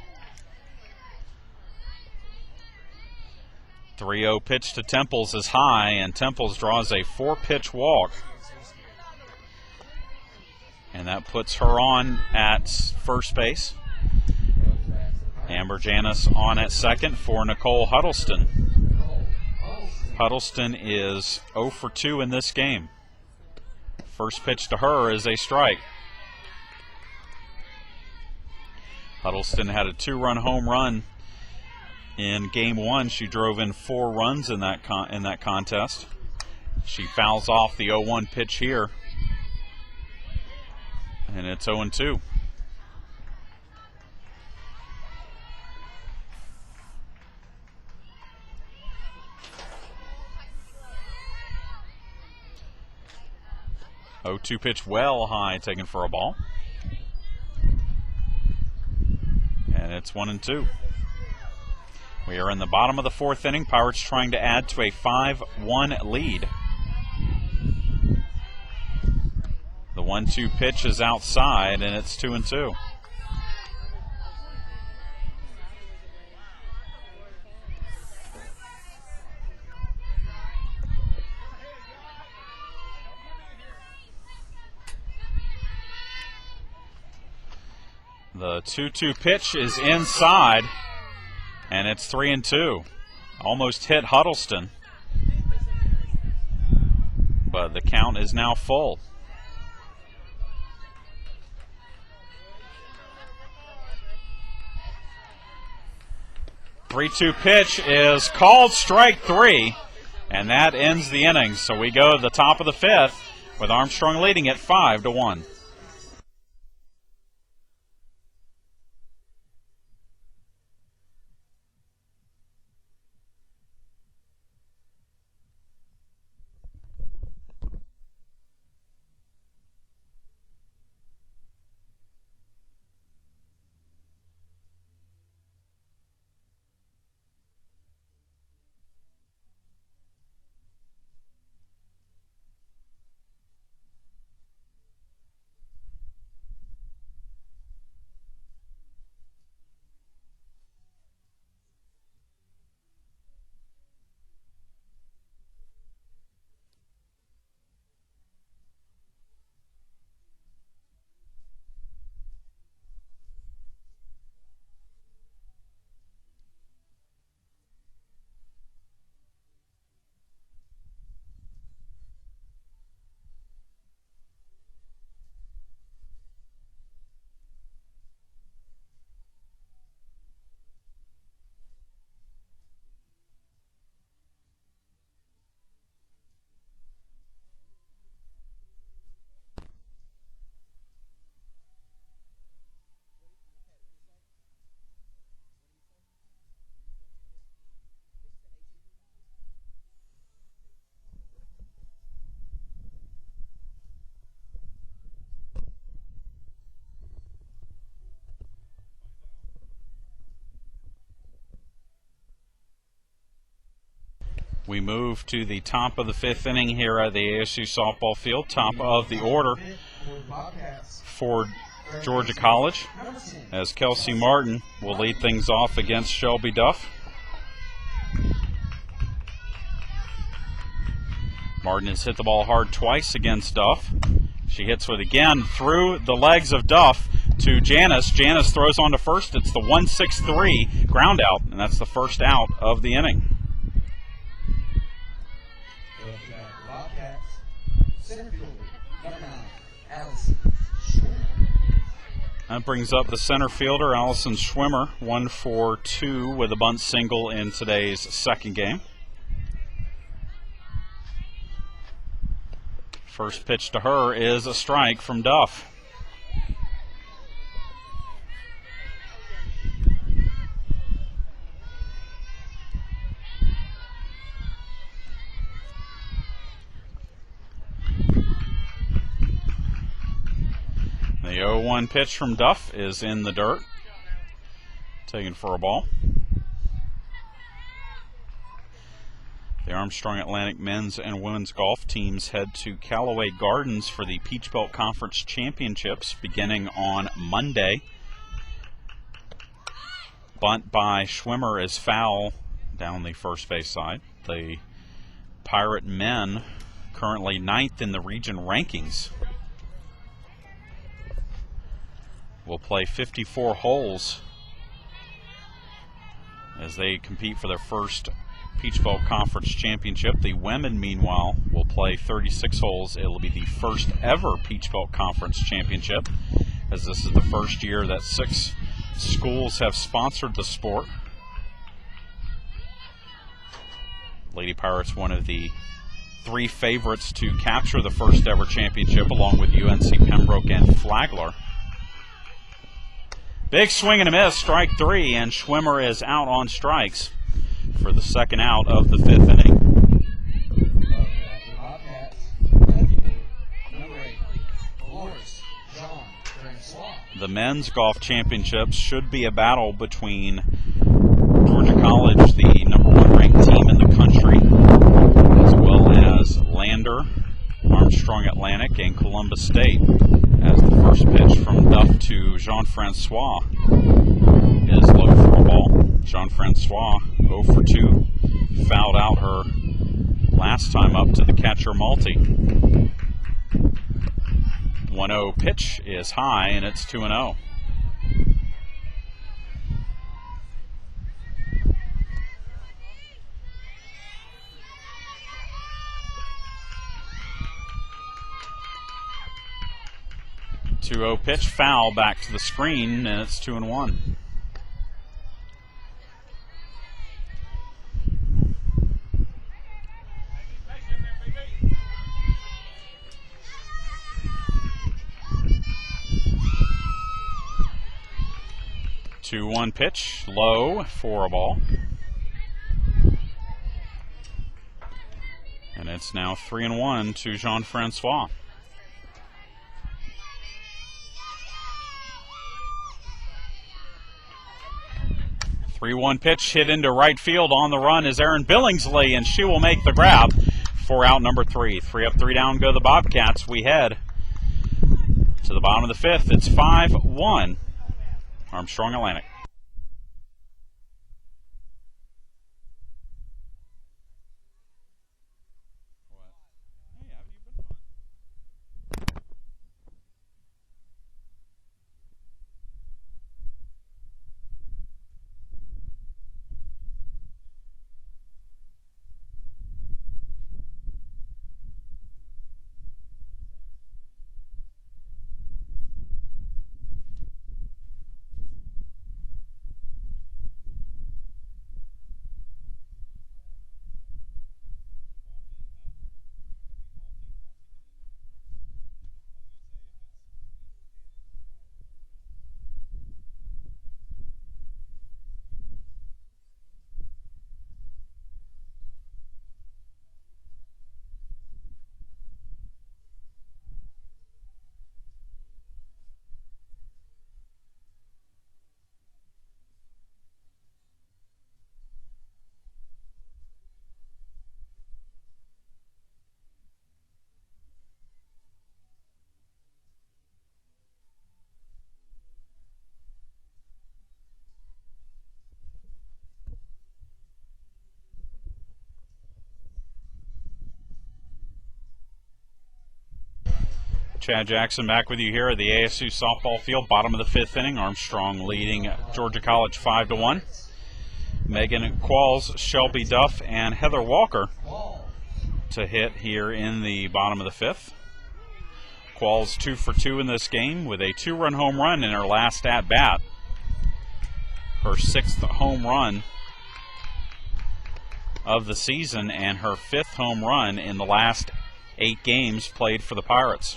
3-0 pitch to Temples is high, and Temples draws a 4-pitch walk. And that puts her on at first base. Amber Janis on at second for Nicole Huddleston. Huddleston is 0 for 2 in this game. First pitch to her is a strike. Huddleston had a 2-run home run in game 1. She drove in 4 runs in that contest. She fouls off the 0-1 pitch here, and it's 0-2. Oh-2 pitch well high, taken for a ball. And it's 1-2. We are in the bottom of the 4th inning. Pirates trying to add to a 5-1 lead. The 1-2 pitch is outside, and it's 2-2. The 2-2 pitch is inside, and it's 3-2. Almost hit Huddleston, but the count is now full. The 3-2 pitch is called strike 3, and that ends the inning. So we go to the top of the 5th with Armstrong leading at 5-1. We move to the top of the 5th inning here at the ASU Softball Field. Top of the order for Georgia College, as Kelsey Martin will lead things off against Shelby Duff. Martin has hit the ball hard twice against Duff. She hits with again through the legs of Duff to Janis. Janis throws on to first. It's the 1-6-3 ground out, and that's the first out of the inning. That brings up the center fielder, Allison Schwimmer, 1 for 2 with a bunt single in today's second game. First pitch to her is a strike from Duff. 0-1 pitch from Duff is in the dirt. Taken for a ball. The Armstrong Atlantic men's and women's golf teams head to Callaway Gardens for the Peach Belt Conference Championships beginning on Monday. Bunt by Schwimmer is foul down the first base side. The Pirate men currently 9th in the region rankings. Will play 54 holes as they compete for their first Peach Belt Conference Championship. The women, meanwhile, will play 36 holes. It will be the first ever Peach Belt Conference Championship, as this is the first year that 6 schools have sponsored the sport. Lady Pirates, one of the 3 favorites to capture the first ever championship, along with UNC Pembroke and Flagler. Big swing and a miss, strike 3, and Schwimmer is out on strikes for the second out of the 5th inning. The men's golf championships should be a battle between Georgia College, the number 1 ranked team in the country, as well as Lander, Armstrong Atlantic, and Columbus State, as the first pitch from Duff to Jean-Francois is low for a ball. Jean-Francois 0 for 2, fouled out her last time up to the catcher multi. 1-0 pitch is high, and it's 2-0. Pitch foul back to the screen, and it's 2-1. Pitch low for a ball, and it's now 3-1 to Jean-Francois. 3-1 pitch hit into right field. On the run is Erin Billingsley, and she will make the grab for out number 3. 3 up, 3 down go the Bobcats. We head to the bottom of the 5th. It's 5-1 Armstrong Atlantic. Chad Jackson back with you here at the ASU Softball Field, bottom of the 5th inning. Armstrong leading Georgia College 5-1. Megan Qualls, Shelby Duff, and Heather Walker to hit here in the bottom of the 5th. Qualls 2 for 2 in this game with a 2-run home run in her last at-bat. Her 6th home run of the season and her 5th home run in the last 8 games played for the Pirates.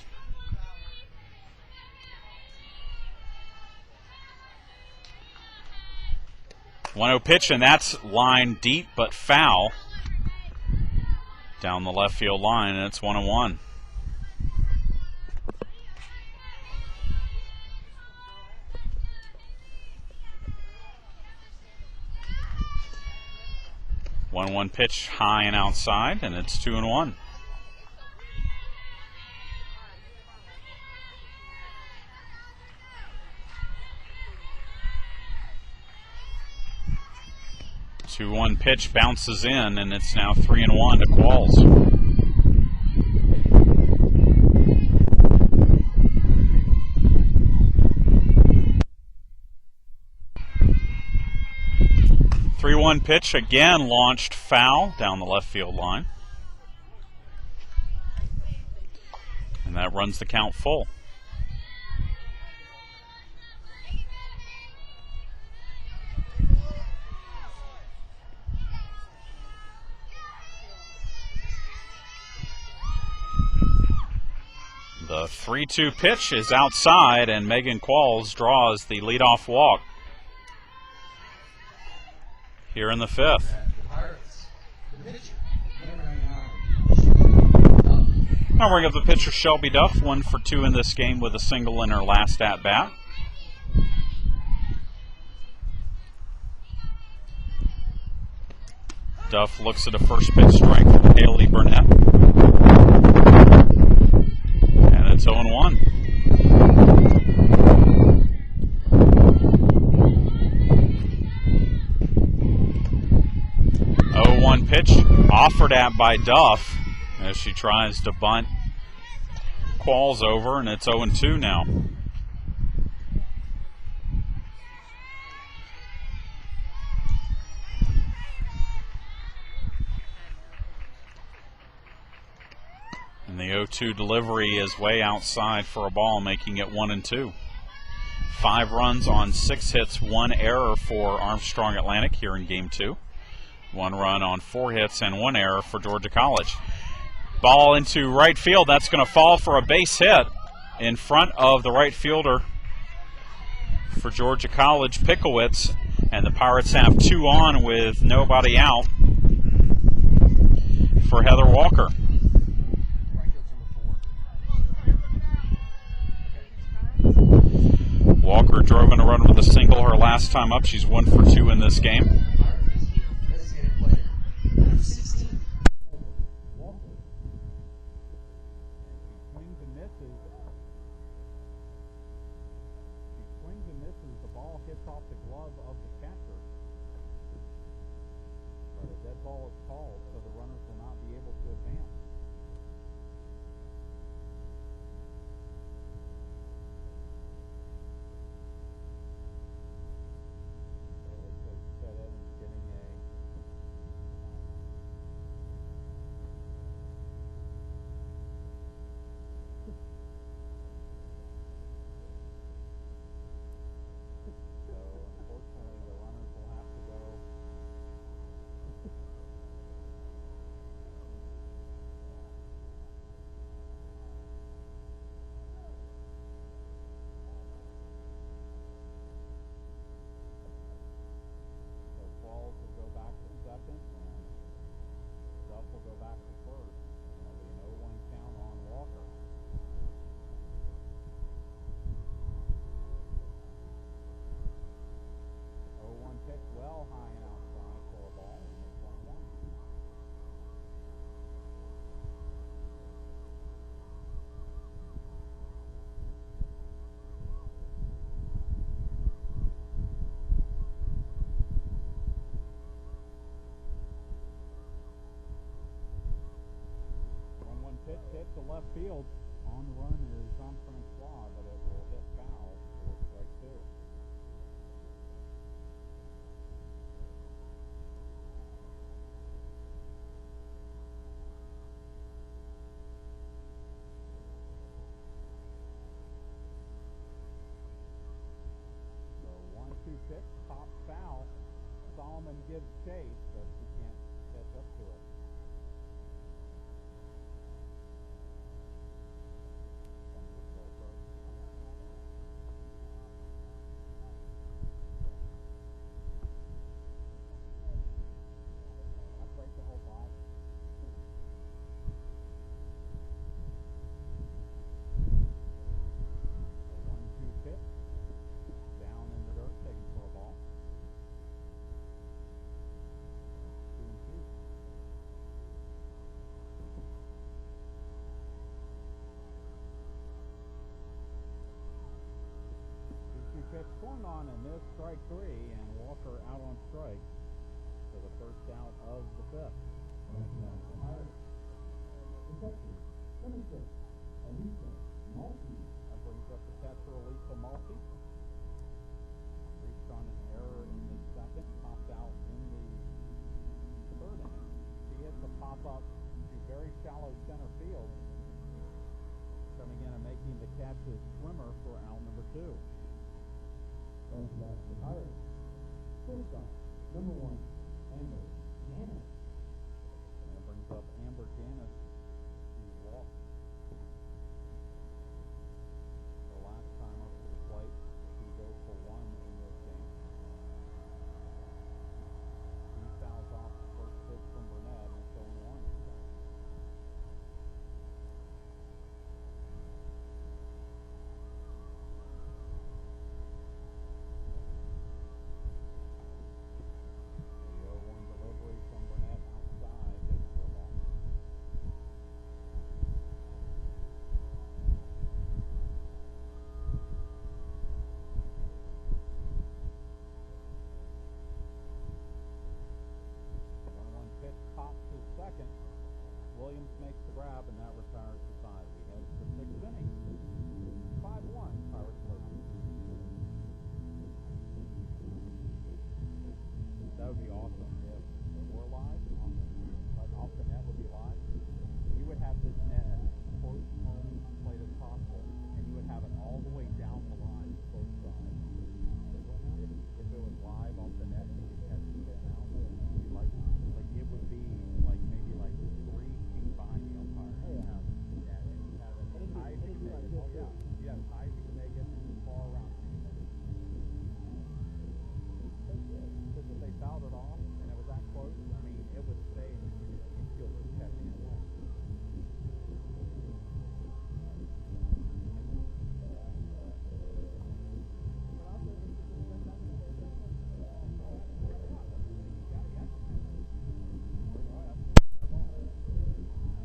1-0 pitch, and that's line deep but foul down the left field line, and it's 1-1. 1-1 pitch high and outside, and it's 2-1. Two-one pitch bounces in, and it's now 3-1 to Qualls. 3-1 pitch again launched foul down the left field line. And that runs the count full. The 3-2 pitch is outside, and Megan Qualls draws the leadoff walk here in the fifth. Now bring up the pitcher Shelby Duff, 1 for 2 in this game with a single in her last at bat. Duff looks at a first pitch strike from Haley Burnett. And it's 0-1. 0-1 pitch offered at by Duff as she tries to bunt Qualls over, and it's 0-2 now. And the 0-2 delivery is way outside for a ball, making it 1-2. 5 runs on 6 hits, 1 error for Armstrong Atlantic here in Game 2. 1 run on 4 hits and 1 error for Georgia College. Ball into right field. That's going to fall for a base hit in front of the right fielder for Georgia College, Pickowitz. And the Pirates have 2 on with nobody out for Heather Walker. Walker drove in a run with a single her last time up. She's 1 for 2 in this game. The ball hits off the glove of the catcher. But a dead ball is called, so the runners will not be able to advance. So it looks like Chet Evans getting a unfortunately, the runners will have to go. So Qualls will go back to second, and Duff will go back to first. And there'll be an 0-1 count on Walker. 0-1 pitch well high and outside for a ball, and it's 1-1. Pitch hit to left field. On the run is Jean-Francois, but it will hit foul for strike 2. So 1-2 pitch, pop foul. Solomon gives chase, but he can't catch up to it. swung on and missed strike 3, and Walker out on strike for the first out of the fifth. That brings up the catcher, Elisa Malty. Reached on an error in the second, popped out in the third inning. She hits a pop-up to very shallow center field. Coming in and making the catch is Swimmer for out number 2. Number 1, Amber Janis. And that brings up Amber Janis to walk. The last time up to the plate to go for 1 in this game. He fouls off the first pitch from Burnett, and it's 0-1. The 0-1 delivery from Burnett outside, good for a ball. One pitch pops to second. Williams makes the grab, and that retires the side. We head to the 6th inning. 5-1, Pirates lead. That would be awesome if we're live, like off the net would be live. You would have this net as close home plate as possible, and you would have it all the way down the line, both sides. If it was live off the net, you could catch it down. Like it would be like maybe like 3 feet behind the umpire. And you have it high if you can make it. Oh yeah, you have high if you can make it, and far around. Because if they fouled it off and it was that close, I mean, it would stay in the infielder catching it.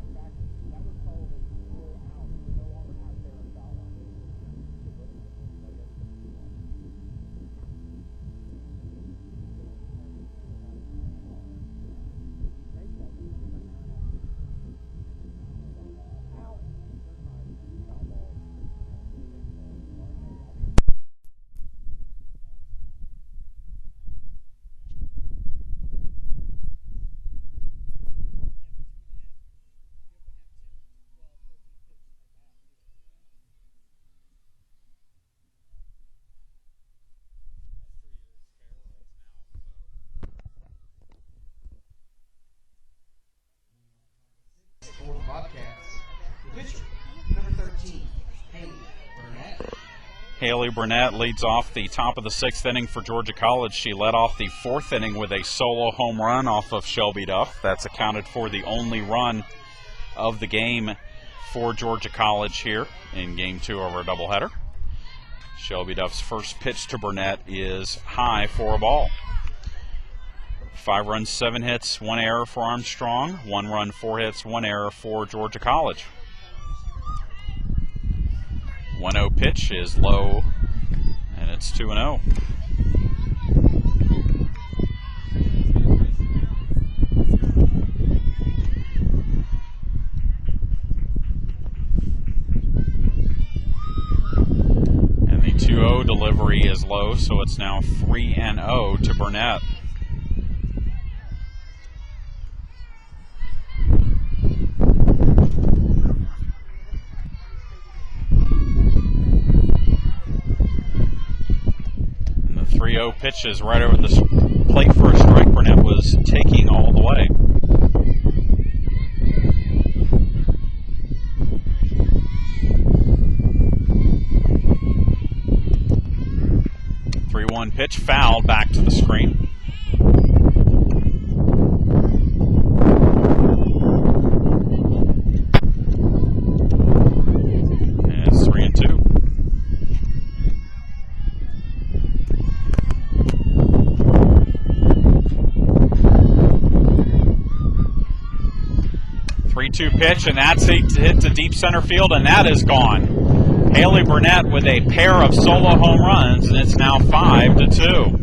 In fact, that would probably rule out no longer out there in foul line. For the Bobcats, the pitcher, number 13, Haley Burnett. Haley Burnett leads off the top of the 6th inning for Georgia College. She led off the 4th inning with a solo home run off of Shelby Duff. That's accounted for the only run of the game for Georgia College here in Game 2 of our doubleheader. Shelby Duff's first pitch to Burnett is high for a ball. 5 runs, 7 hits, 1 error for Armstrong. 1 run, 4 hits, 1 error for Georgia College. 1-0 pitch is low, and it's 2-0. And the 2-0 delivery is low, so it's now 3-0 to Burnett. And the 3-0 pitch is right over the plate for a strike. Burnett was taking all the way. Pitch foul back to the screen. And it's 3-2. Pitch, and that's hit to deep center field, and that is gone. Haley Burnett with a pair of solo home runs, and it's now 5-2.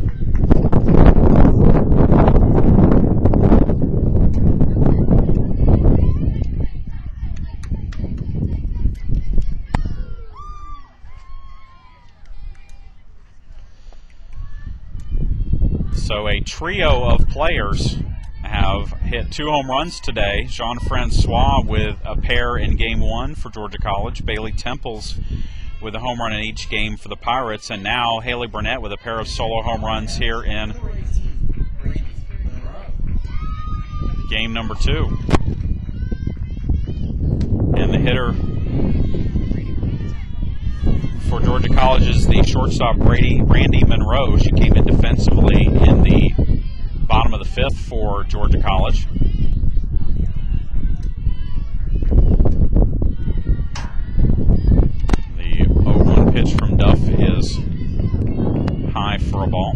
So a trio of players have hit 2 home runs today. Jean-Francois with a pair in Game 1 for Georgia College. Bailey Temples with a home run in each game for the Pirates. And now Haley Burnett with a pair of solo home runs here in game number 2. And the hitter for Georgia College is the shortstop Randy Monroe. She came in defensively in the bottom of the 5th for Georgia College. The 0-1 pitch from Duff is high for a ball.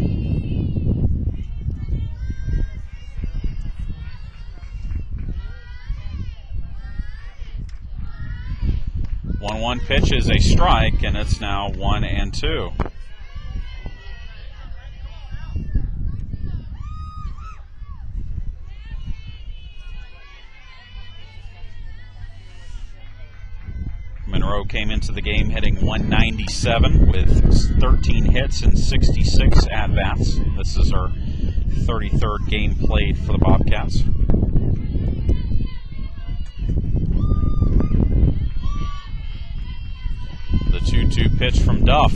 One pitch is a strike, and it's now 1-2. Monroe came into the game hitting .197 with 13 hits and 66 at-bats. This is her 33rd game played for the Bobcats. The 2-2 pitch from Duff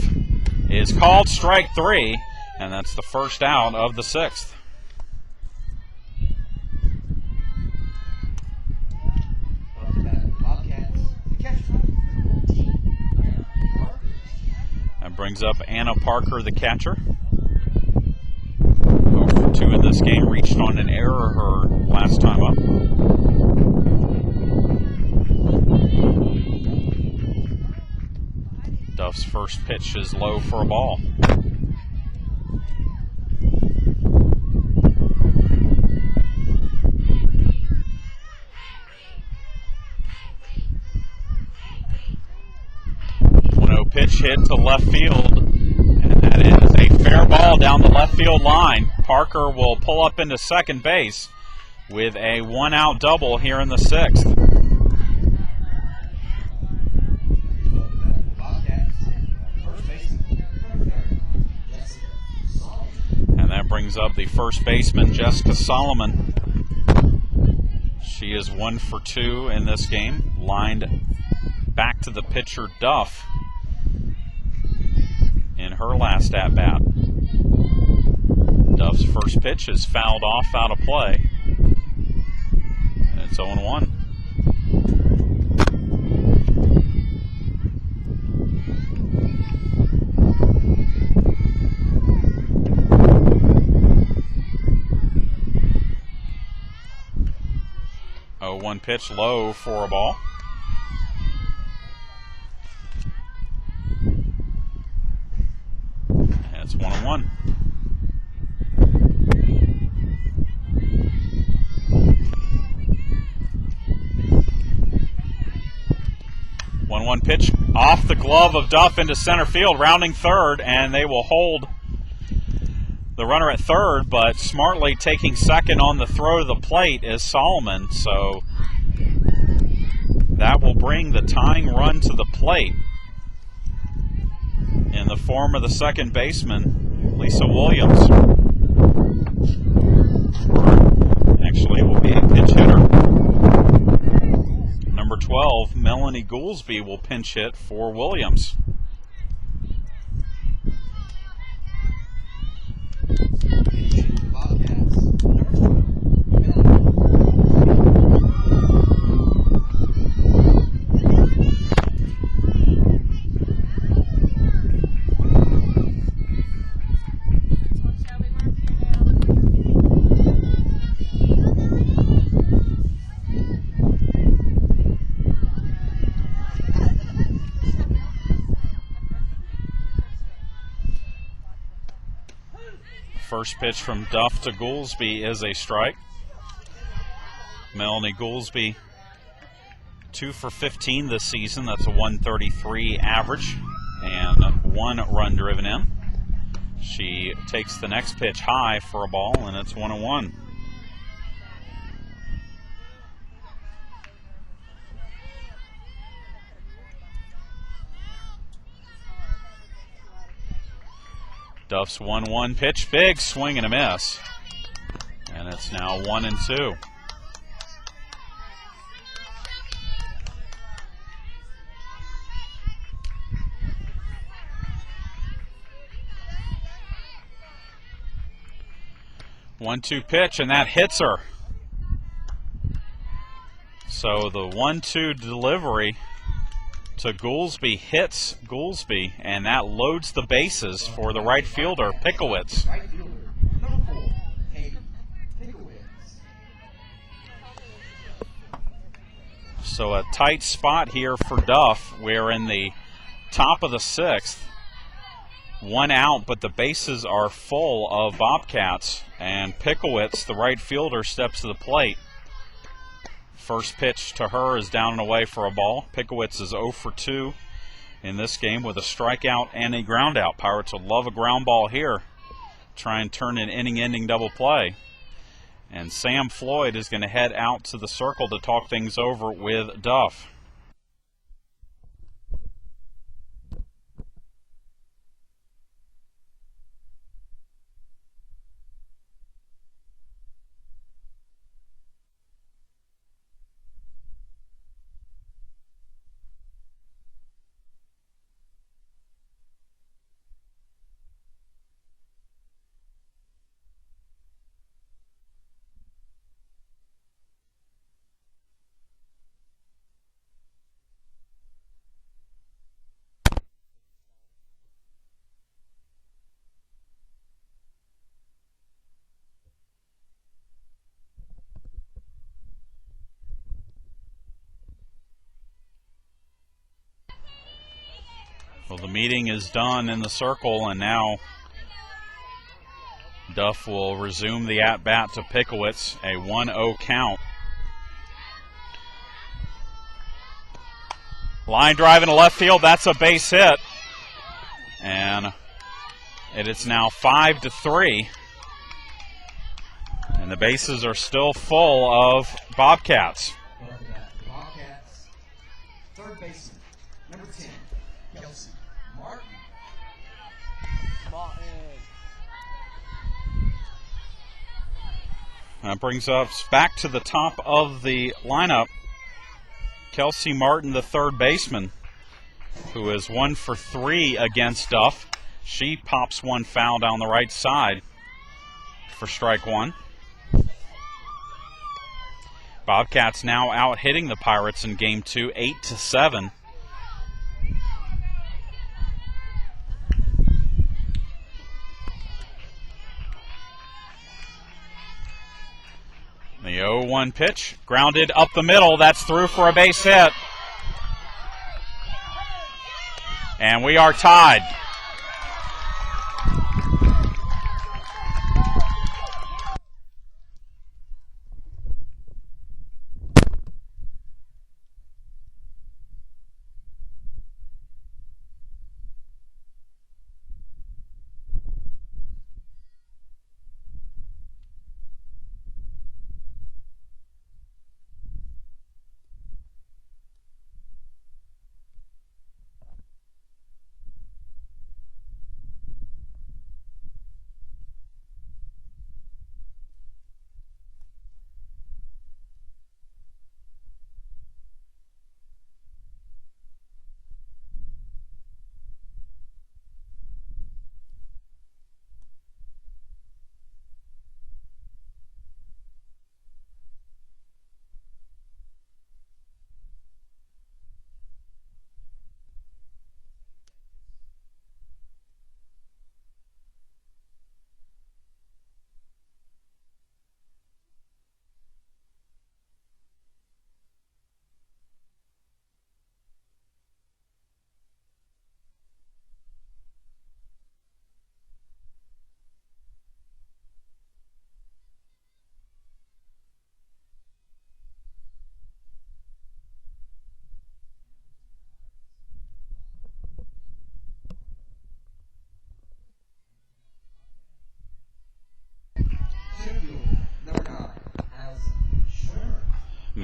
is called strike 3, and that's the first out of the 6th. That brings up Anna Parker, the catcher. 0 for 2 in this game, reached on an error her last time up. Duff's first pitch is low for a ball. Pitch hit to left field, and that is a fair ball down the left field line. Parker will pull up into second base with a 1-out double here in the 6th. And that brings up the first baseman, Jessica Solomon. She is 1 for 2 in this game, lined back to the pitcher Duff in her last at-bat. Duff's first pitch is fouled off out of play. And it's 0-1. One pitch low for a ball. It's 1-1. One pitch off the glove of Duff into center field, rounding third, and they will hold the runner at third, but smartly taking second on the throw to the plate is Solomon, so that will bring the tying run to the plate in the form of the second baseman, Lisa Williams. Actually, it will be a pinch hitter. Number 12, Melanie Goolsby, will pinch hit for Williams. First pitch from Duff to Goolsby is a strike. Melanie Goolsby 2 for 15 this season. That's a 133 average and 1 run driven in. She takes the next pitch high for a ball, and it's 1-1. Duff's 1-1 pitch, big swing and a miss. And it's now 1-2. One-two pitch, and that hits her. So the 1-2 delivery to Goolsby hits Goolsby, and that loads the bases for the right fielder, Pickowitz. Right fielder, number 4, Hayden Pickowitz. So a tight spot here for Duff. We're in the top of the 6th. 1 out, but the bases are full of Bobcats, and Pickowitz, the right fielder, steps to the plate. First pitch to her is down and away for a ball. Pickowitz is 0 for 2 in this game with a strikeout and a ground out. Pirates will love a ground ball here. Try and turn an inning-ending double play. And Sam Floyd is going to head out to the circle to talk things over with Duff. Well, the meeting is done in the circle, and now Duff will resume the at-bat to Pickowitz, a 1-0 count. Line drive into left field, that's a base hit. And it is now 5-3. And the bases are still full of Bobcats. Bobcats, third baseman, number 10, Kelsey Martin. That brings us back to the top of the lineup. Kelsey Martin, the third baseman, who is 1 for 3 against Duff. She pops one foul down the right side for strike 1. Bobcats now out hitting the Pirates in game 2, 8-7. The 0-1 pitch, grounded up the middle. That's through for a base hit. And we are tied.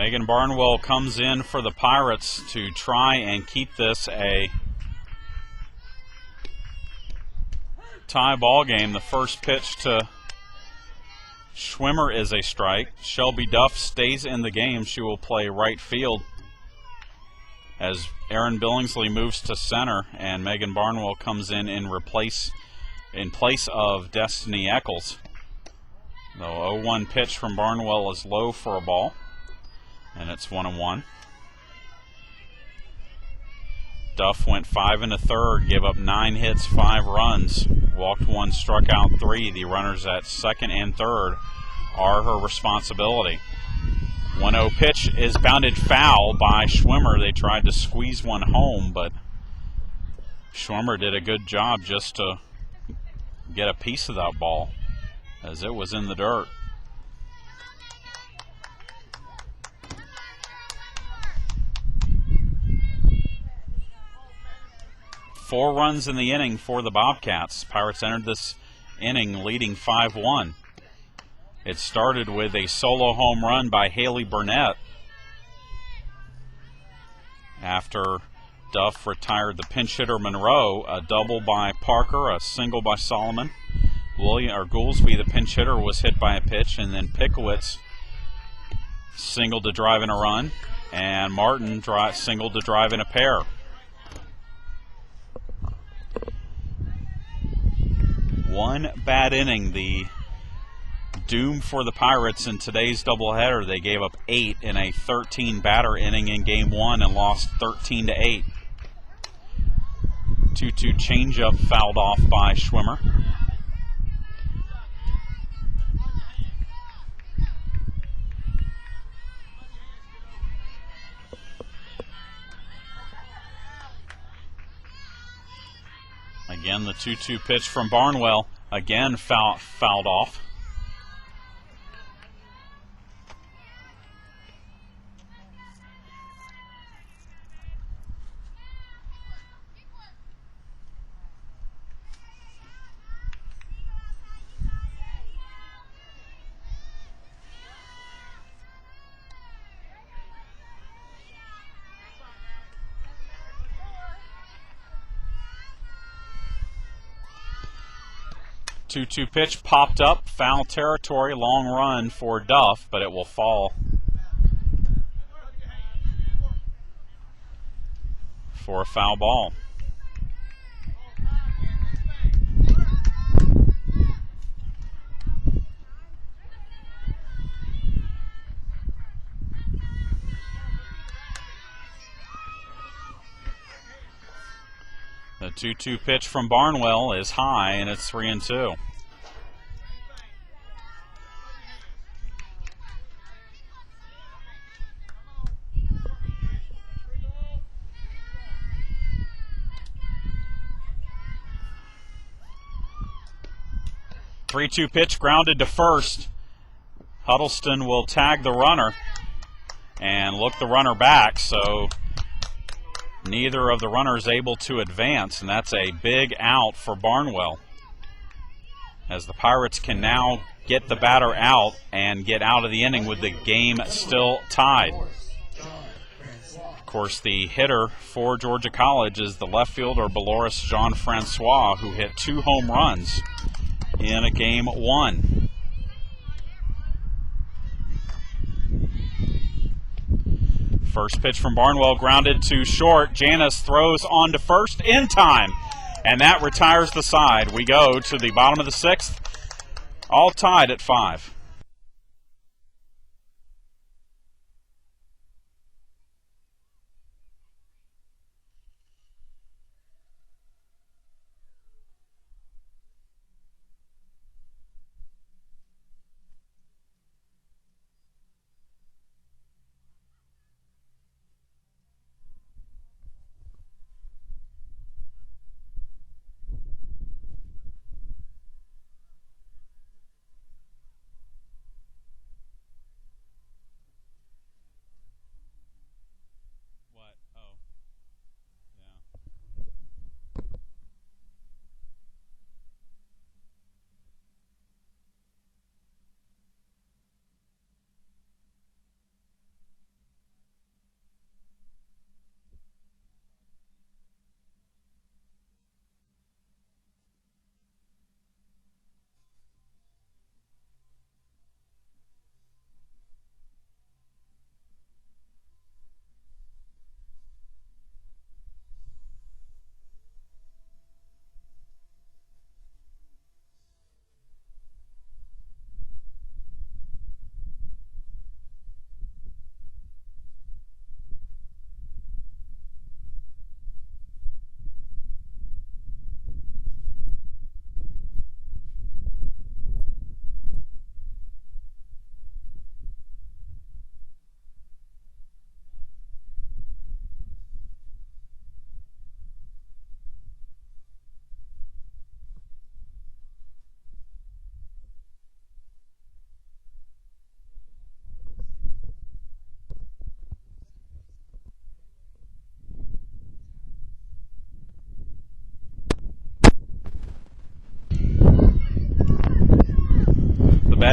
Megan Barnwell comes in for the Pirates to try and keep this a tie ball game. The first pitch to Schwimmer is a strike. Shelby Duff stays in the game. She will play right field as Erin Billingsley moves to center, and Megan Barnwell comes in place of Destiny Eccles. The 0-1 pitch from Barnwell is low for a ball, and it's 1-1. Duff went 5 1/3, gave up 9 hits, 5 runs, walked 1, struck out 3. The runners at second and third are her responsibility. 1-0 pitch is bounded foul by Schwimmer. They tried to squeeze one home, but Schwimmer did a good job just to get a piece of that ball as it was in the dirt. Four runs in the inning for the Bobcats. Pirates entered this inning leading 5-1. It started with a solo home run by Haley Burnett after Duff retired the pinch hitter Monroe. A double by Parker, a single by Solomon. Goolsby, the pinch hitter, was hit by a pitch, and then Pickowitz singled to drive in a run, and Martin singled to drive in a pair. One bad inning, the doom for the Pirates in today's doubleheader. They gave up 8 in a 13-batter inning in Game 1 and lost 13-8. 2-2 changeup fouled off by Schwimmer. Again, the 2-2 pitch from Barnwell, again fouled off. Two pitch popped up, foul territory, long run for Duff, but it will fall for a foul ball. The 2-2 pitch from Barnwell is high, and it's 3-2. Three-two pitch grounded to first. Huddleston will tag the runner and look the runner back, so neither of the runners able to advance, and that's a big out for Barnwell, as the Pirates can now get the batter out and get out of the inning with the game still tied. Of course, the hitter for Georgia College is the left fielder Beloris Jean-Francois, who hit 2 home runs in a Game 1. First pitch from Barnwell grounded to short. Janis throws on to first in time, and that retires the side. We go to the bottom of the 6th, all tied at 5.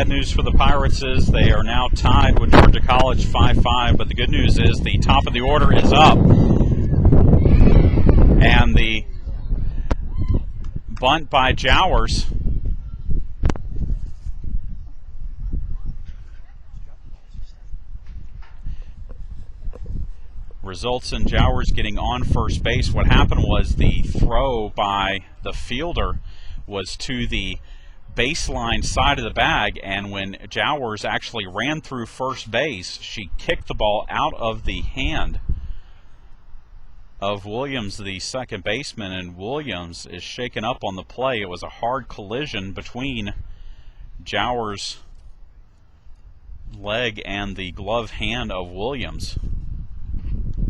bad news for the Pirates is they are now tied with Georgia College 5-5, but the good news is the top of the order is up. And the bunt by Jowers results in Jowers getting on first base. What happened was the throw by the fielder was to the baseline side of the bag, and when Jowers actually ran through first base, she kicked the ball out of the hand of Williams, the second baseman, and Williams is shaken up on the play. It was a hard collision between Jowers' leg and the glove hand of Williams.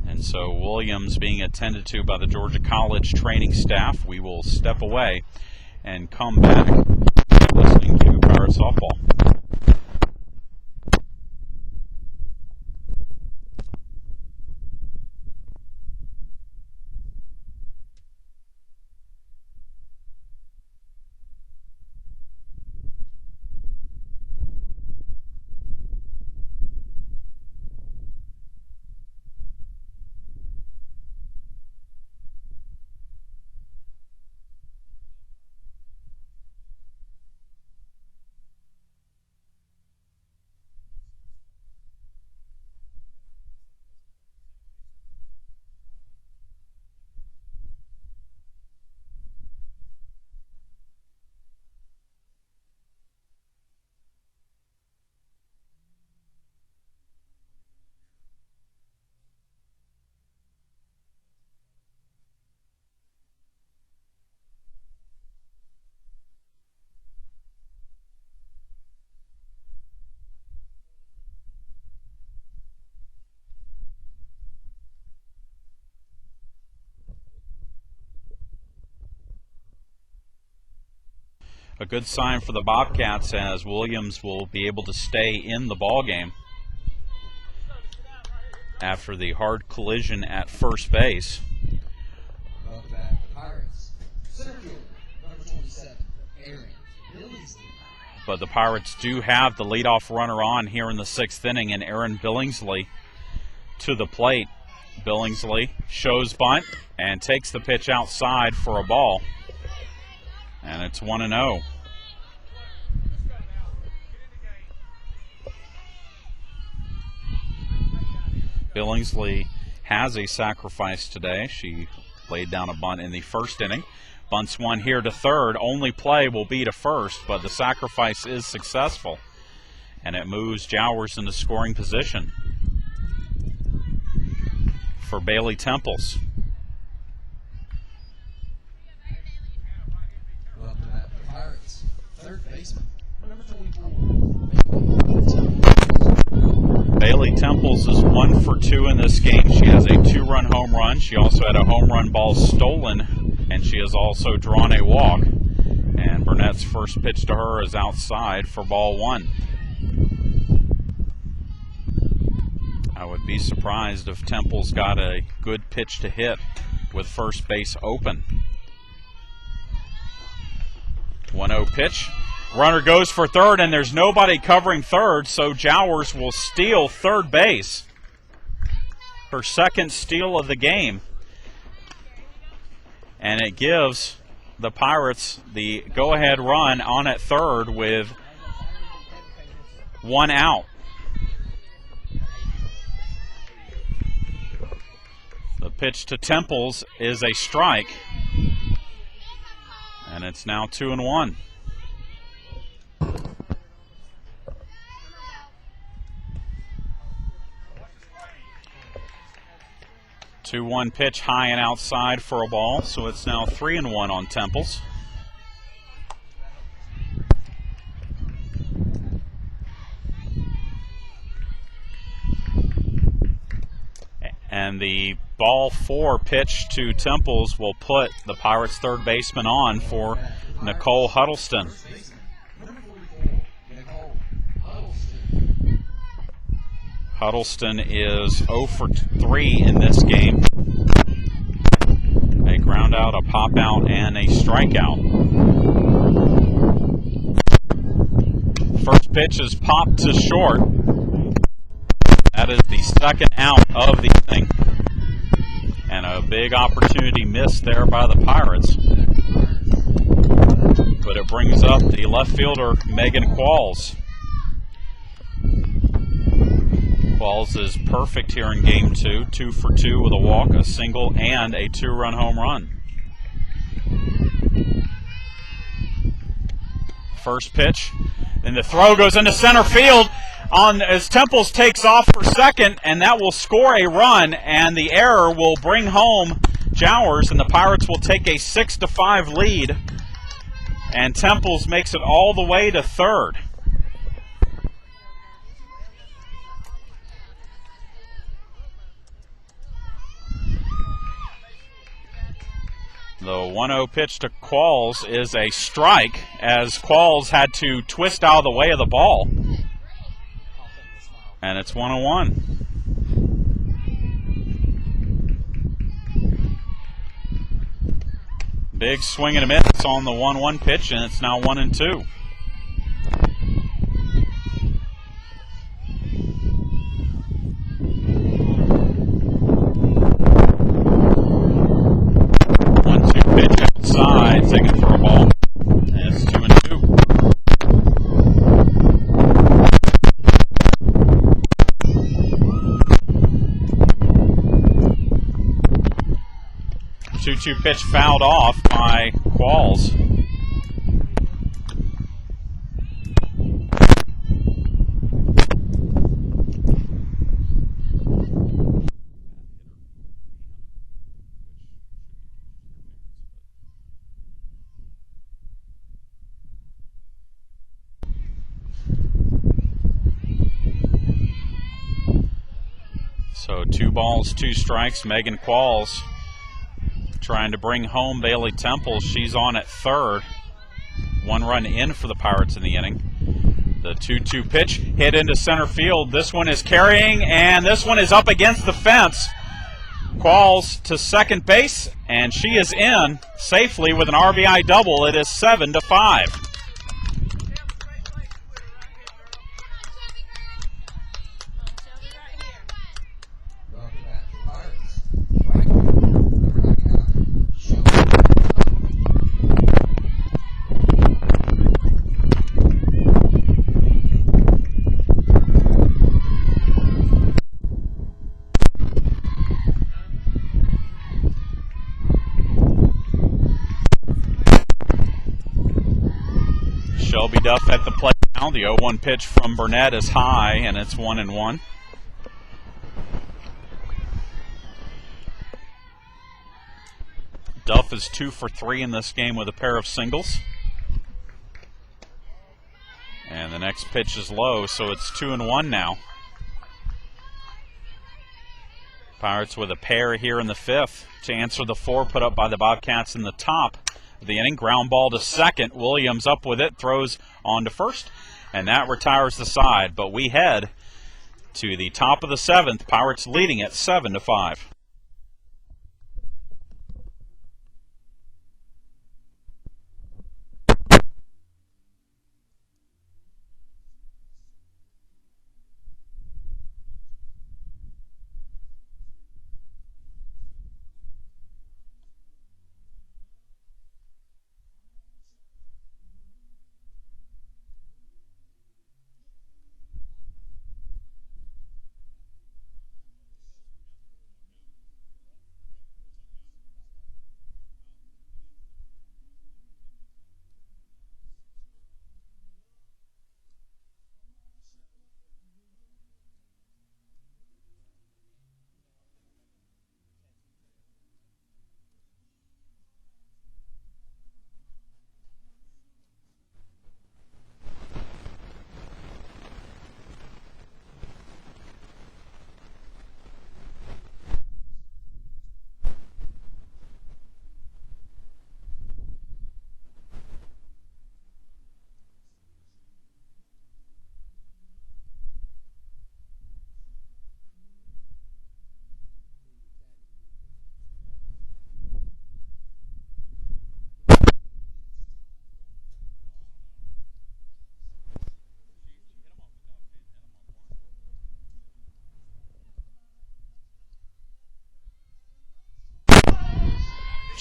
And so Williams being attended to by the Georgia College training staff. We will step away and come back listening to Pirate Softball. A good sign for the Bobcats, as Williams will be able to stay in the ball game after the hard collision at first base. Welcome back, Pirates. Center fielder, number 27, Aaron Billingsley. But the Pirates do have the leadoff runner on here in the 6th inning, and Aaron Billingsley to the plate. Billingsley shows bunt and takes the pitch outside for a ball. And it's 1-0. Billingsley has a sacrifice today. She laid down a bunt in the 1st inning. Bunts one here to third. Only play will be to first, but the sacrifice is successful. And it moves Jowers into scoring position for Bailey Temples. Welcome back, Pirates. Third baseman, number 24, Bailey Temples is 1 for 2 in this game. She has a 2-run home run. She also had a home run ball stolen, and she has also drawn a walk. And Burnett's first pitch to her is outside for ball 1. I would be surprised if Temples got a good pitch to hit with first base open. 1-0 pitch. Runner goes for third, and there's nobody covering third, so Jowers will steal third base. Her second steal of the game. And it gives the Pirates the go-ahead run on at third with 1 out. The pitch to Temples is a strike. And it's now 2-1. 2-1 pitch high and outside for a ball, so it's now 3-1 on Temples. And the ball 4 pitch to Temples will put the Pirates' third baseman on for Nicole Huddleston. Huddleston is 0 for 3 in this game. A ground out, a pop out, and a strikeout. First pitch is popped to short. That is the second out of the inning. And a big opportunity missed there by the Pirates. But it brings up the left fielder, Megan Qualls. Qualls is perfect here in game 2. 2 for 2 with a walk, a single, and a 2-run home run. First pitch, and the throw goes into center field as Temples takes off for second, and that will score a run, and the error will bring home Jowers, and the Pirates will take a 6-5 lead, and Temples makes it all the way to third. The 1-0 pitch to Qualls is a strike, as Qualls had to twist out of the way of the ball. And it's 1-1. Big swing and a miss on the 1-1 pitch, and it's now 1-2. Outside, second throw ball, and it's 2-2. Two pitch fouled off by Qualls. So 2 balls, 2 strikes. Megan Qualls trying to bring home Bailey Temples. She's on at third. 1 run in for the Pirates in the inning. The 2-2 pitch hit into center field. This one is carrying, and this one is up against the fence. Qualls to second base, and she is in safely with an RBI double. It is 7-5. Shelby Duff at the plate now. The 0-1 pitch from Burnett is high, and it's 1-1. Duff is 2 for 3 in this game with a pair of singles. And the next pitch is low, so it's 2-1 now. Pirates with a pair here in the 5th to answer the 4 put up by the Bobcats in the top of the inning. Ground ball to second. Williams up with it, throws on to first, and that retires the side. But we head to the top of the 7th. Pirates leading at 7-5.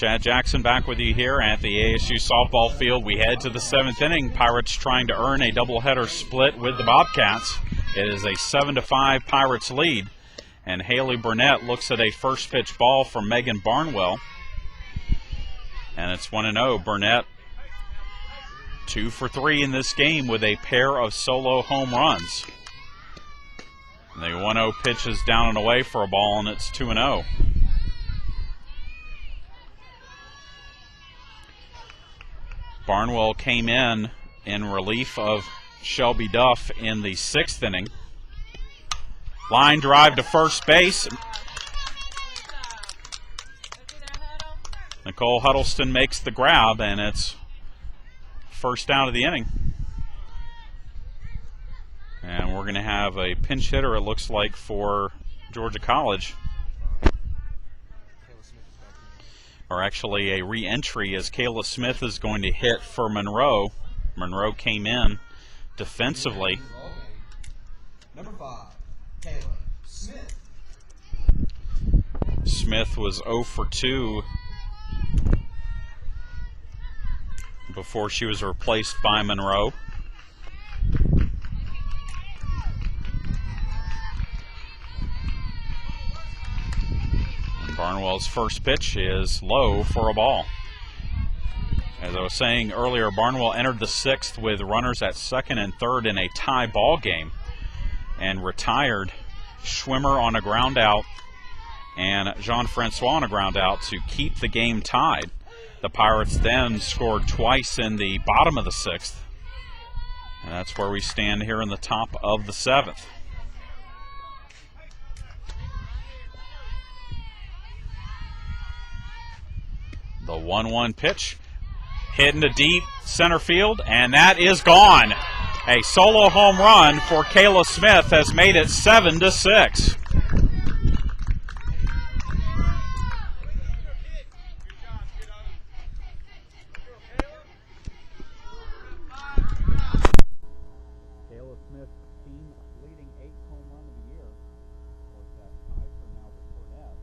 Chad Jackson back with you here at the ASU softball field. We head to the 7th inning. Pirates trying to earn a doubleheader split with the Bobcats. It is a 7-5 Pirates lead. And Haley Burnett looks at a first pitch ball from Megan Barnwell. And it's 1-0. Burnett 2 for 3 in this game with a pair of solo home runs. And the 1-0 pitch is down and away for a ball, and it's 2-0. Barnwell came in relief of Shelby Duff in the 6th inning. Line drive to first base. Nicole Huddleston makes the grab, and it's first down of the inning. And we're going to have a pinch hitter, it looks like, for Georgia College. Or actually a re-entry, as Kayla Smith is going to hit for Monroe. Monroe came in defensively. Number 5, Kayla Smith. Smith was 0 for 2 before she was replaced by Monroe. Barnwell's first pitch is low for a ball. As I was saying earlier, Barnwell entered the 6th with runners at 2nd and 3rd in a tie ball game and retired Schwimmer on a ground out and Jean-Francois on a ground out to keep the game tied. The Pirates then scored twice in the bottom of the 6th. And that's where we stand here in the top of the 7th. The 1-1 pitch hit into deep center field, and that is gone. A solo home run for Kayla Smith has made it 7-6. Kayla Smith, team leading 8th home run of the year. Of course, that ties her now with Burnett.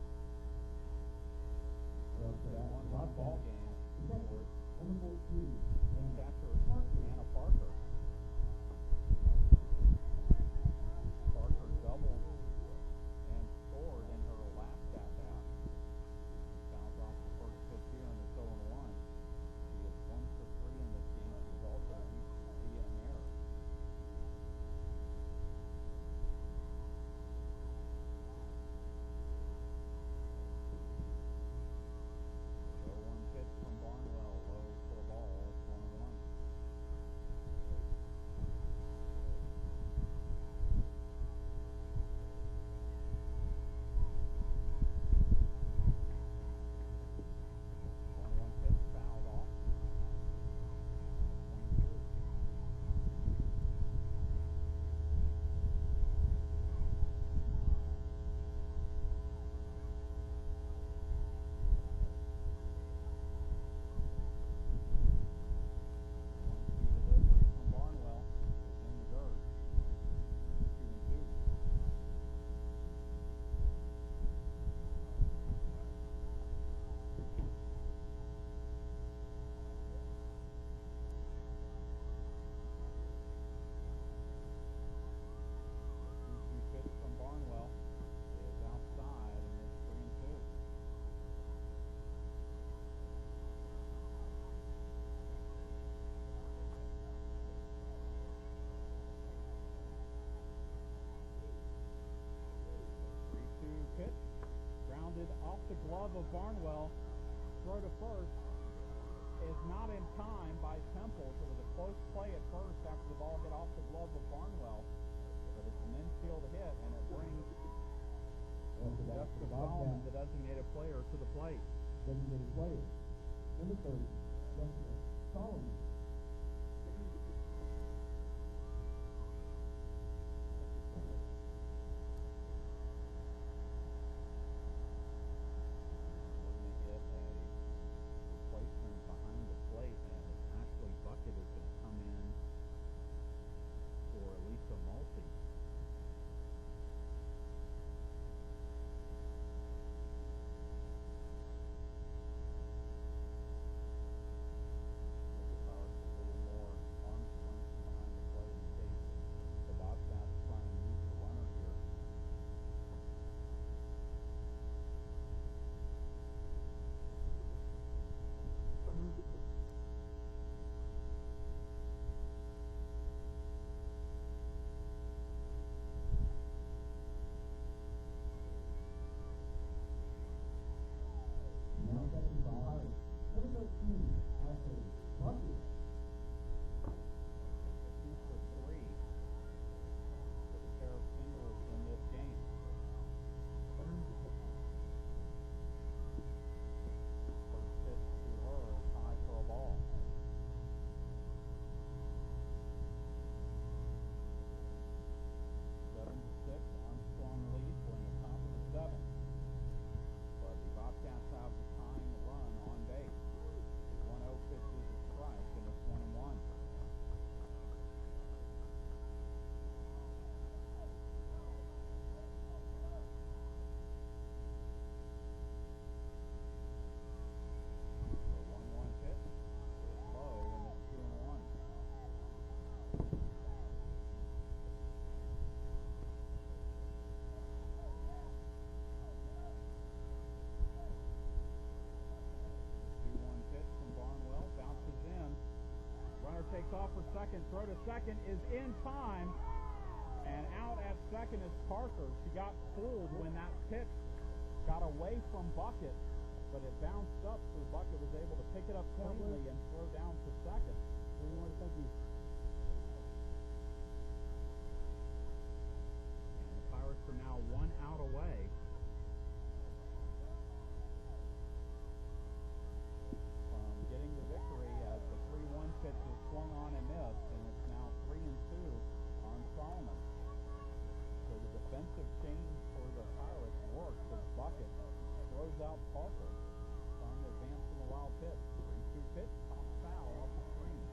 One ball game. Catcher Anna Parker. Parker doubled and scored in her last at bat. Fouls off the first pitch here in the 0-1. She is 1 for 3 in this game. She's also reached via an error. Pitch from Barnwell, low for a ball. It's 1-1. Pitch fouled off. 22. Delivery from Barnwell is in the dirt. 2-2. Pitch from Barnwell is outside, and it's 3-2. Pitch, grounded off the glove of Barnwell. Throw to first is not in time by Temple. It was a close play at first after the ball hit off the glove of Barnwell. But it's an infield hit, and it brings Jessica Solomon, the designated player, to the plate. Designated player, number 30, Jessica Solomon. We're going to get a replacement behind the plate, and Ashley Bucket is going to come in for Elisa Multi. second. Throw to second is in time. And out at second is Parker. She got fooled when that pitch got away from Bucket, but it bounced up, so Bucket was able to pick it up cleanly and throw down to second. Thank you. And the Pirates are now 1 out away. From getting the victory as the 3-1 pitch was swung on and missed, and it's now 3-2 on Solomon. So the defensive change for the Pirates works as Bucket throws out Parker, trying to advance from a wild pitch. 3-2 pitch, top foul off the screen.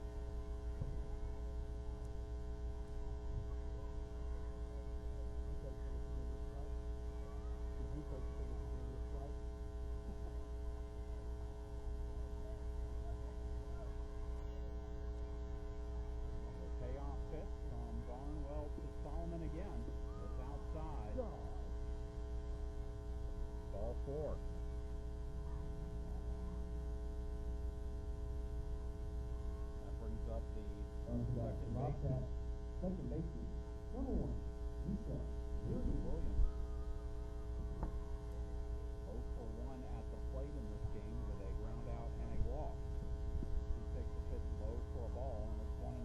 The payoff pitch from Barnwell to Solomon again. It's outside. Ball 4. That brings up the second baseman. Second baseman, number 1, Lisa Williams. 0 for 1 at the plate in this game with a ground out and a walk. She takes the pitch low for a ball, and it's 1-0.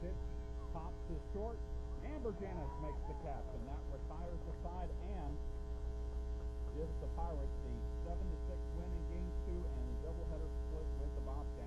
Pitch pops to short. Amber Janis makes the catch, and that retires the side and gives the Pirates the 7-6 win in Game 2 and a doubleheader split with the Bobcats.